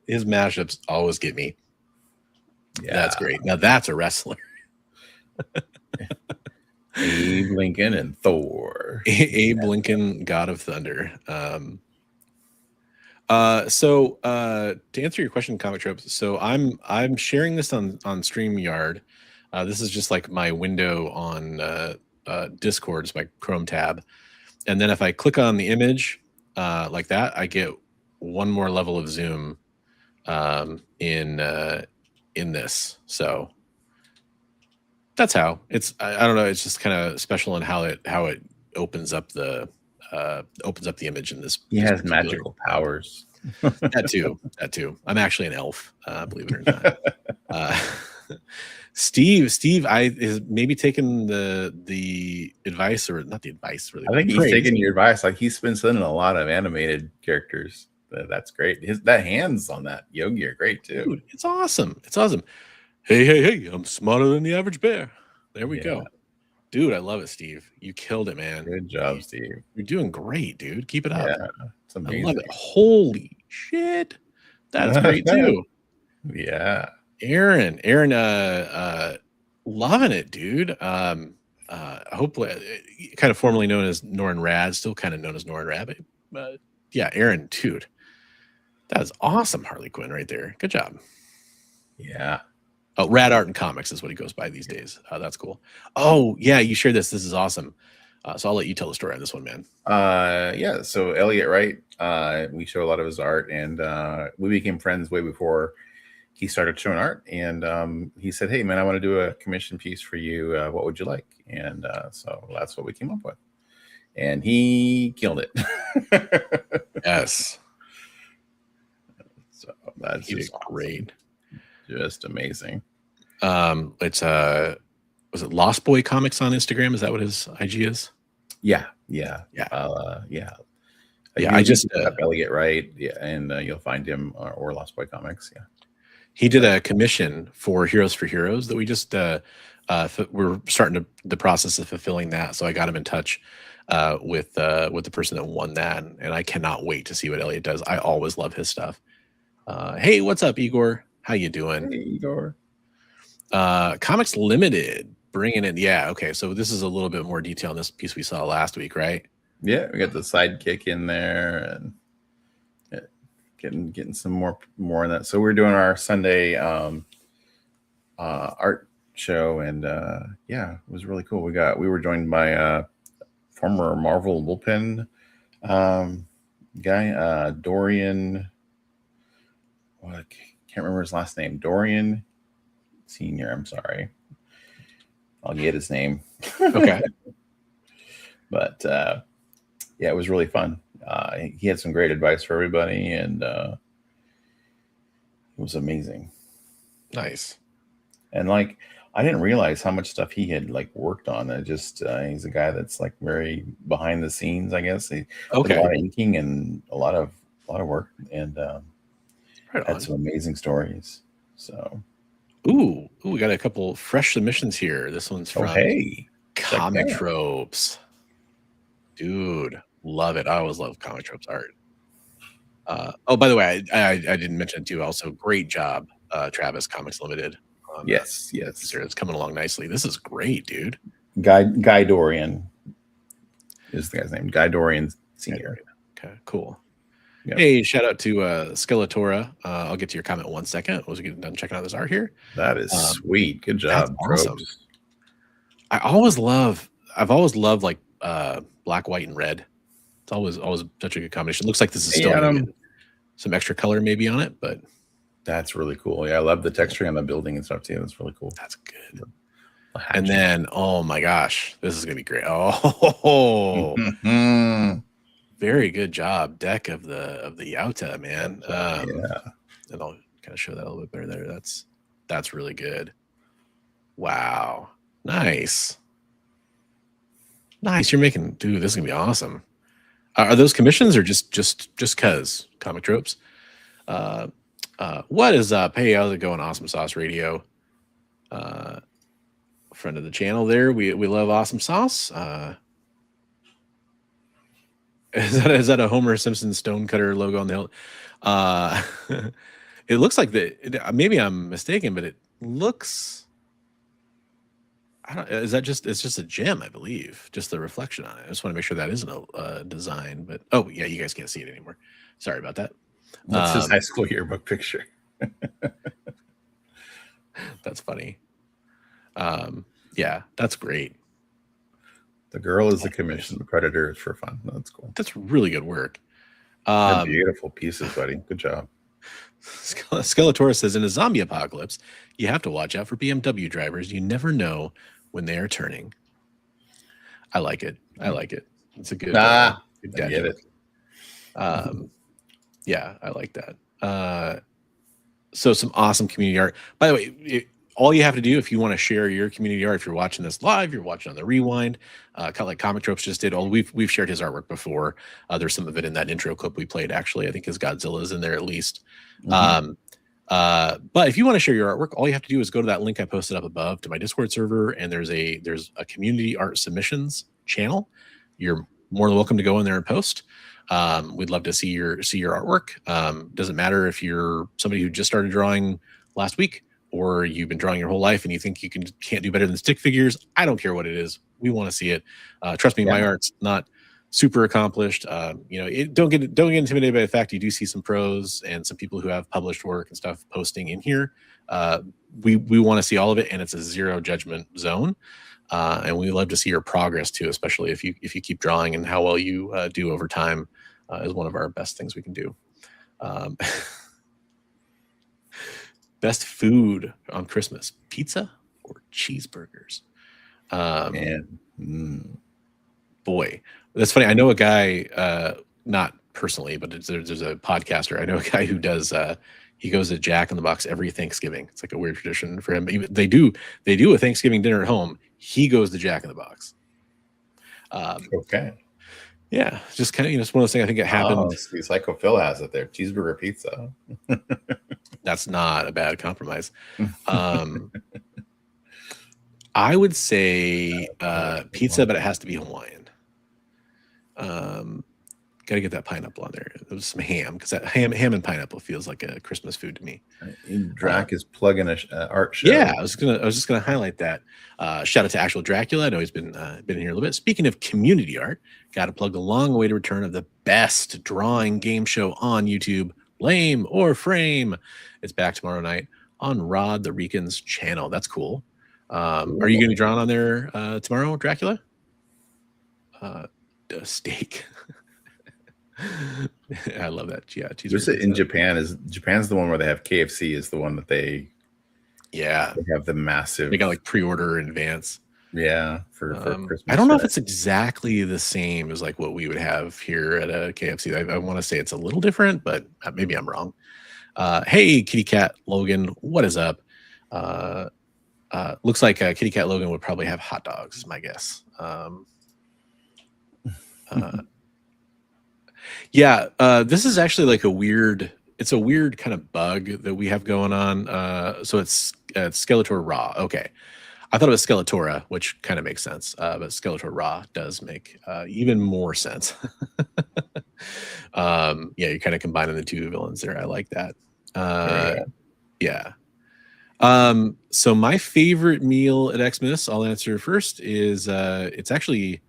His mashups always get me. Yeah. That's great. Now that's a wrestler. Abe Lincoln and Thor. Abe Lincoln, God of Thunder. So to answer your question, Comic Tropes, so I'm sharing this on StreamYard. This is just like my window on Discord, it's my Chrome tab. And then if I click on the image like that, I get one more level of zoom in this. So that's how it's. I don't know. It's just kind of special in how it opens up the image in this. He has magical powers. That too. I'm actually an elf, believe it or not. Steve, is maybe taking the advice, or not the advice. Really, I think he's taking your advice. Like he's been sending a lot of animated characters. That's great. That hands on that Yogi are great too. Dude, it's awesome. It's awesome. Hey! I'm smarter than the average bear. There we go, dude. I love it, Steve. You killed it, man. Good job, Steve. You're doing great, dude. Keep it up. Yeah, it's amazing. I love it. Holy shit, that's great too. Yeah. Aaron, loving it, dude. Hopefully, kind of formerly known as Norrin Rad, still kind of known as Norrin Rad. But yeah, Aaron, dude, that is awesome. Harley Quinn, right there. Good job. Yeah. Oh, Rad Art and Comics is what he goes by these days. That's cool. Oh yeah, you shared this. This is awesome. So I'll let you tell the story on this one, man. Yeah. So Elliot Wright, we show a lot of his art, and we became friends way before he started showing art. And he said, "Hey, man, I want to do a commission piece for you. What would you like?" And so that's what we came up with, and he killed it. Yes. So that's He did just great. just amazing. It's was it Lost Boy Comics on Instagram? Is that what his IG is? Yeah. Yeah. I just look up Elliot Wright, and you'll find him, or Lost Boy Comics. Yeah. He did a commission for Heroes for Heroes that we just we're starting the process of fulfilling that. So I got him in touch with the person that won that, and I cannot wait to see what Elliot does. I always love his stuff. Hey, what's up, Igor? How you doing? Hey, Igor. Comics Limited bringing in. Yeah, okay. So this is a little bit more detail on this piece we saw last week, right? Yeah, we got the sidekick in there, and getting some more in that. So we're doing our Sunday art show, and yeah, it was really cool. We were joined by former Marvel bullpen guy, Dorian. Well, I can't remember his last name. Dorian Senior. I'm sorry. I'll get his name. Okay. But yeah, it was really fun. He had some great advice for everybody, and it was amazing. Nice. And like, I didn't realize how much stuff he had like worked on. It just he's a guy that's like very behind the scenes, I guess. He did a lot of inking and a lot of work, and had some amazing stories. So, ooh, we got a couple fresh submissions here. This one's from Comic Tropes. Dude, love it. I always love Comic Tropes art. Oh, by the way, I didn't mention it too. Also, great job, Travis, Comics Limited. Yes. It's coming along nicely. This is great, dude. Guy Dorian is the guy's name. Guy Dorian Senior. Okay, cool. Yep. Hey, shout out to Skeletora. I'll get to your comment in 1 second. We'll get done checking out this art here. That is sweet. Good job. That's awesome. I've always loved like black, white, and red. It's always such a good combination. It looks like this is still some extra color maybe on it, but that's really cool. Yeah, I love the texture on the building and stuff too. That's really cool. That's good. And then, oh my gosh, this is gonna be great. Oh, very good job, deck of the Yauta, man. Yeah, and I'll kind of show that a little bit better there. That's really good. Wow, nice. You're making, dude. This is gonna be awesome. Are those commissions or just cause Comic Tropes? What is up? Hey, how's it going? Awesome Sauce Radio. Friend of the channel there. We love Awesome Sauce. Is that a Homer Simpson Stonecutter logo on the it looks like maybe I'm mistaken, but it looks, is that it's just a gem, I believe, just the reflection on it. I just want to make sure that isn't a design, but oh yeah, you guys can't see it anymore. Sorry about that. That's his high school yearbook picture. That's funny. Yeah, that's great. The girl is the commission, the predator is for fun. That's cool. That's really good work. They're beautiful pieces, buddy. Good job. Skeletor says, in a zombie apocalypse, you have to watch out for BMW drivers. You never know when they are turning. I like it. It's a good. I get it. Yeah, I like that. So some awesome community art. By the way, all you have to do if you want to share your community art, if you're watching this live, you're watching on the rewind, kind of like Comic Tropes just did. We've shared his artwork before. There's some of it in that intro clip we played. Actually, I think his Godzilla is in there at least. But if you want to share your artwork, all you have to do is go to that link I posted up above to my Discord server, and there's a community art submissions channel. You're more than welcome to go in there and post. We'd love to see your artwork. Doesn't matter if you're somebody who just started drawing last week, or you've been drawing your whole life and you think you can't do better than stick figures. I don't care what it is. We want to see it. Trust me, my art's not super accomplished. Don't get intimidated by the fact you do see some pros and some people who have published work and stuff posting in here. We want to see all of it, and it's a zero judgment zone. And we love to see your progress too, especially if you keep drawing, and how well you do over time is one of our best things we can do. Best food on Christmas: pizza or cheeseburgers? Boy, that's funny. I know a guy, not personally, but there's a podcaster. I know a guy who does. He goes to Jack in the Box every Thanksgiving. It's like a weird tradition for him. They do a Thanksgiving dinner at home. He goes to Jack in the Box. Okay. Yeah, just kind of, it's one of those things. I think it happened. Oh, Psycho Phil has it there. Cheeseburger pizza. That's not a bad compromise. I would say pizza, but it has to be Hawaiian. Got to get that pineapple on there. There's some ham, because that ham and pineapple feels like a Christmas food to me. Drac is plugging a art show. Yeah, I was just gonna highlight that. Shout out to Actual Dracula. I know he's been in here a little bit. Speaking of community art, got to plug the long-awaited return of the best drawing game show on YouTube, Lame or Frame. It's back tomorrow night on Rod the Rican's channel. That's cool. Are you going to be drawn on there tomorrow, Dracula? Steak. I love that. Yeah, in Japan's the one where they have KFC is the one that they have the massive. They got like pre-order in advance. Yeah, for Christmas. I don't know if it's exactly the same as like what we would have here at a KFC. I want to say it's a little different, but maybe I'm wrong. Hey, Kitty Cat Logan, what is up? Looks like Kitty Cat Logan would probably have hot dogs, is my guess. Yeah, this is actually like a weird kind of bug that we have going on. So it's Skeletor Raw. Okay. I thought it was Skeletora, which kind of makes sense. But Skeletor Raw does make even more sense. Yeah, you're kind of combining the two villains there. I like that. Yeah. So my favorite meal at Xmas, I'll answer first, is it's actually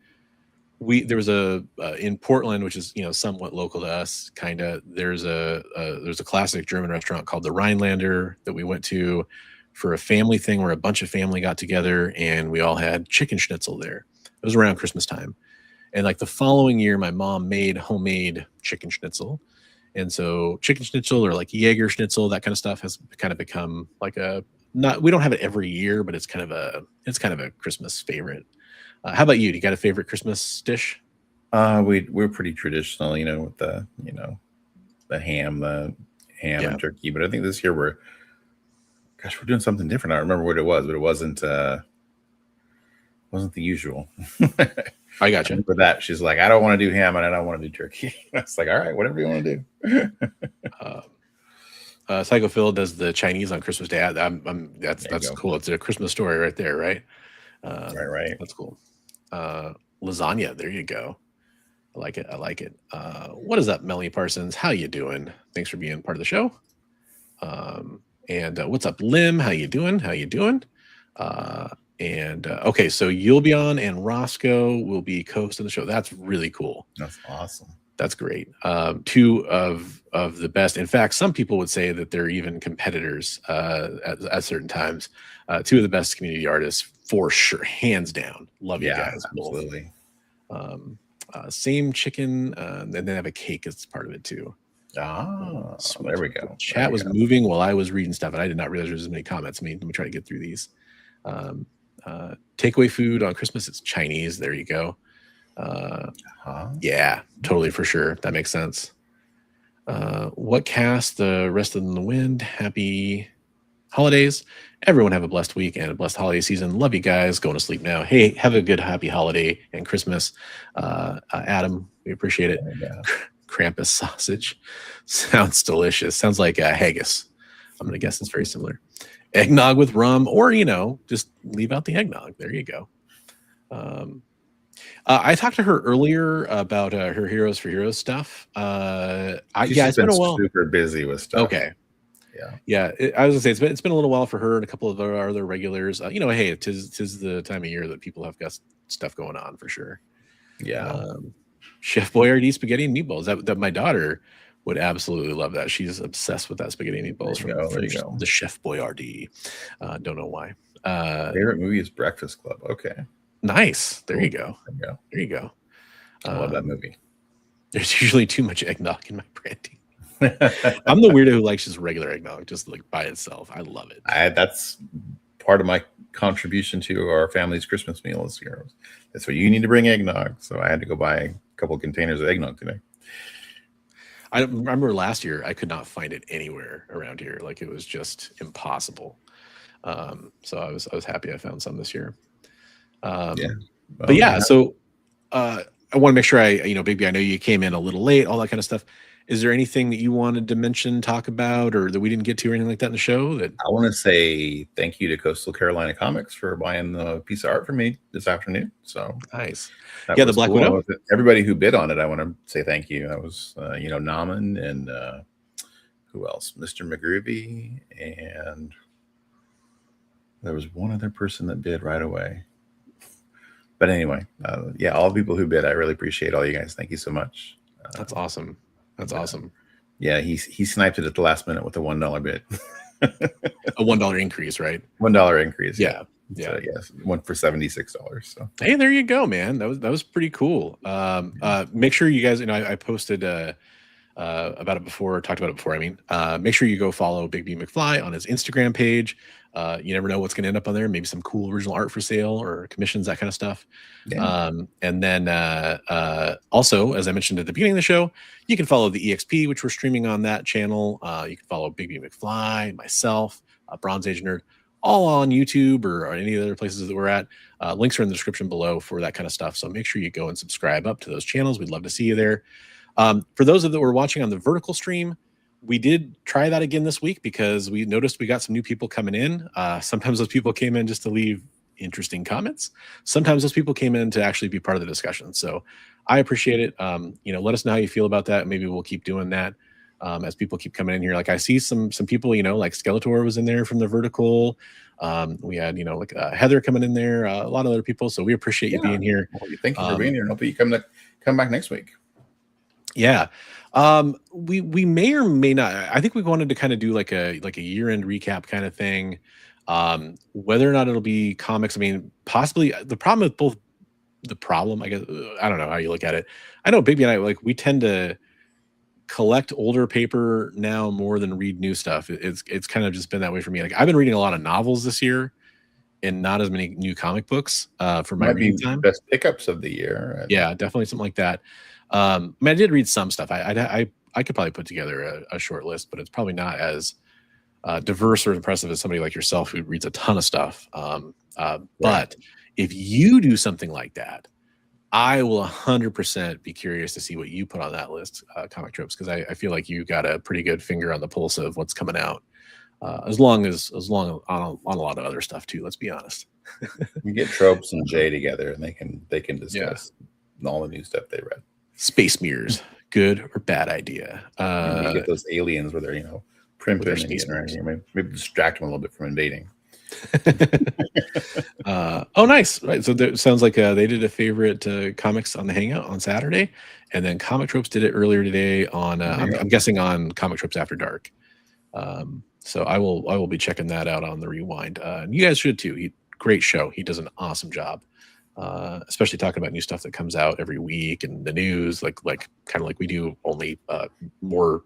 there was in Portland, which is somewhat local to us, kind of. There's a classic German restaurant called the Rhinelander that we went to for a family thing where a bunch of family got together and we all had chicken schnitzel there. It was around Christmas time, and like the following year, my mom made homemade chicken schnitzel. And so chicken schnitzel or like Jaeger schnitzel, that kind of stuff has kind of become like we don't have it every year, but it's kind of a Christmas favorite. How about you? Do you got a favorite Christmas dish? We're pretty traditional, with the ham and turkey. But I think this year we're doing something different. I don't remember what it was, but it wasn't the usual. I got you. For that, she's like, I don't want to do ham and I don't want to do turkey. It's like, all right, whatever you want to do. Psycho Phil does the Chinese on Christmas Day. That's cool. It's a Christmas story right there, right? Right. That's cool. Lasagna. There you go. I like it. What is up, Melanie Parsons? How you doing? Thanks for being part of the show. And what's up, Lim? How you doing? Okay, so you'll be on, and Roscoe will be co-hosting the show. That's really cool. That's awesome. That's great. Two of the best. In fact, some people would say that they're even competitors at certain times. Two of the best community artists for sure, hands down. Love you guys. Absolutely. Same chicken, and then they have a cake as part of it too. There we go. Chat was moving while I was reading stuff, and I did not realize there was as many comments. Let me try to get through these. Takeaway food on Christmas, it's Chinese. There you go. Yeah, totally, for sure. That makes sense. What cast the rest of the wind? Happy holidays. Everyone have a blessed week and a blessed holiday season. Love you guys. Going to sleep now. Hey, have a good happy holiday and Christmas. Adam, we appreciate it. Krampus sausage sounds delicious. Sounds like haggis. I'm gonna guess it's very similar. Eggnog with rum, or just leave out the eggnog. There you go. I talked to her earlier about her Heroes for Heroes stuff. It's been a while. Super busy with stuff. Okay. Yeah. I was gonna say it's been a little while for her and a couple of our other regulars. Hey, tis the time of year that people have got stuff going on for sure. Yeah. Chef Boyardee spaghetti and meatballs. That my daughter would absolutely love that. She's obsessed with that spaghetti and meatballs from the Chef Boyardee. Don't know why. Favorite movie is Breakfast Club. Okay. Nice. There Cool. you go. There you go. I love that movie. There's usually too much eggnog in my brandy. I'm the weirdo who likes just regular eggnog, just like by itself. I love it. That's part of my contribution to our family's Christmas meal this year. That's what you need to bring eggnog. So I had to go buy a couple containers of eggnog today. I remember last year I could not find it anywhere around here. Like it was just impossible. So I was happy I found some this year. Well, But yeah, so I want to make sure Bigby, I know you came in a little late, all that kind of stuff. Is there anything that you wanted to mention, talk about, or that we didn't get to, or anything like that in the show? That I want to say thank you to Coastal Carolina Comics for buying the piece of art for me this afternoon. So nice. that Yeah, the was Black cool. Widow. Everybody who bid on it, I want to say thank you. That was Naman and who else? Mr. McGroovy, and there was one other person that bid right away. But anyway, all the people who bid, I really appreciate all you guys. Thank you so much. That's awesome. That's awesome. Yeah, he sniped it at the last minute with a $1 bid. A $1 increase, right? $1 increase. Yeah. So, yes, went for $76. So hey, there you go, man. That was pretty cool. Make sure you guys, I posted about it before, talked about it before. I mean, make sure you go follow Bigby McFly on his Instagram page. You never know what's going to end up on there. Maybe some cool original art for sale or commissions, that kind of stuff. yeah. And then also, as I mentioned at the beginning of the show, you can follow the EXP, which we're streaming on that channel. You can follow Bigby McFly, myself, Bronze Age Nerd, all on YouTube or any other places that we're at. Links are in the description below for that kind of stuff. So make sure you go and subscribe up to those channels. We'd love to see you there. For those that were watching on the vertical stream, we did try that again this week because we noticed we got some new people coming in. Sometimes those people came in just to leave interesting comments. Sometimes those people came in to actually be part of the discussion. So I appreciate it. Let us know how you feel about that. Maybe we'll keep doing that as people keep coming in here. Like I see some people, like Skeletor was in there from the vertical. We had, Heather coming in there, a lot of other people. So we appreciate you being here. Well, thank you for being here. Hopefully you come back next week. Yeah. We may or may not. I think we wanted to kind of do like a year-end recap kind of thing. Whether or not it'll be comics, I mean, possibly the problem with both I guess, I don't know how you look at it. I know Bigby and I, we tend to collect older paper now more than read new stuff. It's kind of just been that way for me. Like I've been reading a lot of novels this year and not as many new comic books for my reading time. Best pickups of the year. Yeah, definitely something like that. I did read some stuff. I could probably put together a short list, but it's probably not as diverse or impressive as somebody like yourself who reads a ton of stuff. But if you do something like that, I will 100% be curious to see what you put on that list, Comic Tropes, because I feel like you got a pretty good finger on the pulse of what's coming out. As long as on a lot of other stuff too. Let's be honest. You get Tropes and Jay together, and they can discuss all the new stuff they read. Space mirrors, good or bad idea? You get those aliens where they're primping and getting around. Maybe distract them a little bit from invading. Oh, nice. Right. So it sounds like they did a favorite comics on the Hangout on Saturday, and then Comic Tropes did it earlier today on. I'm guessing on Comic Tropes After Dark. So I will be checking that out on the Rewind. And you guys should too. Great show. He does an awesome job. Especially talking about new stuff that comes out every week and the news, like kind of like we do, only more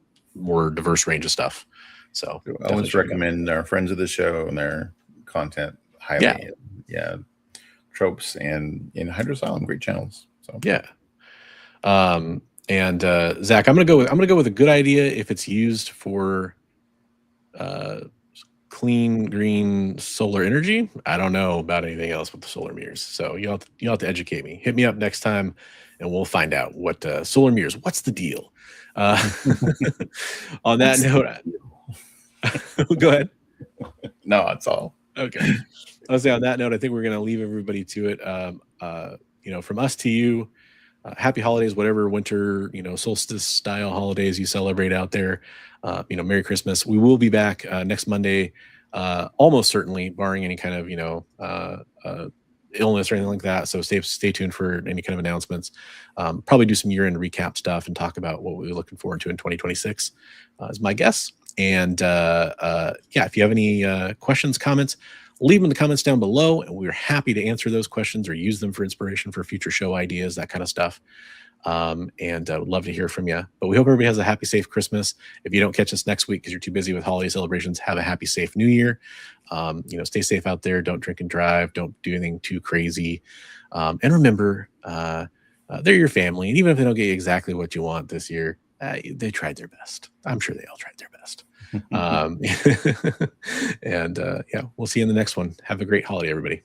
diverse range of stuff. So I always recommend our friends of the show and their content highly. Yeah. Tropes and in Hydro Asylum, great channels. So yeah. And Zach, I'm gonna go with a good idea if it's used for clean green solar energy. I don't know about anything else with the solar mirrors, so you'll have to educate me. Hit me up next time and we'll find out what solar mirrors, what's the deal. On that note, go ahead. No, that's all. Okay. I'll say on that note, I think we're going to leave everybody to it. From us to you, happy holidays, whatever winter, solstice style holidays you celebrate out there. Merry Christmas. We will be back next Monday, almost certainly, barring any kind of, illness or anything like that. So stay tuned for any kind of announcements. Probably do some year-end recap stuff and talk about what we're looking forward to in 2026 is my guess. And if you have any questions, comments, leave them in the comments down below, and we're happy to answer those questions or use them for inspiration for future show ideas, that kind of stuff. And I would love to hear from you. But we hope everybody has a happy, safe Christmas. If you don't catch us next week because you're too busy with holiday celebrations, have a happy, safe New Year. Stay safe out there. Don't drink and drive. Don't do anything too crazy. And remember, they're your family. And even if they don't get you exactly what you want this year, they tried their best. I'm sure they all tried their best. And we'll see you in the next one. Have a great holiday, everybody.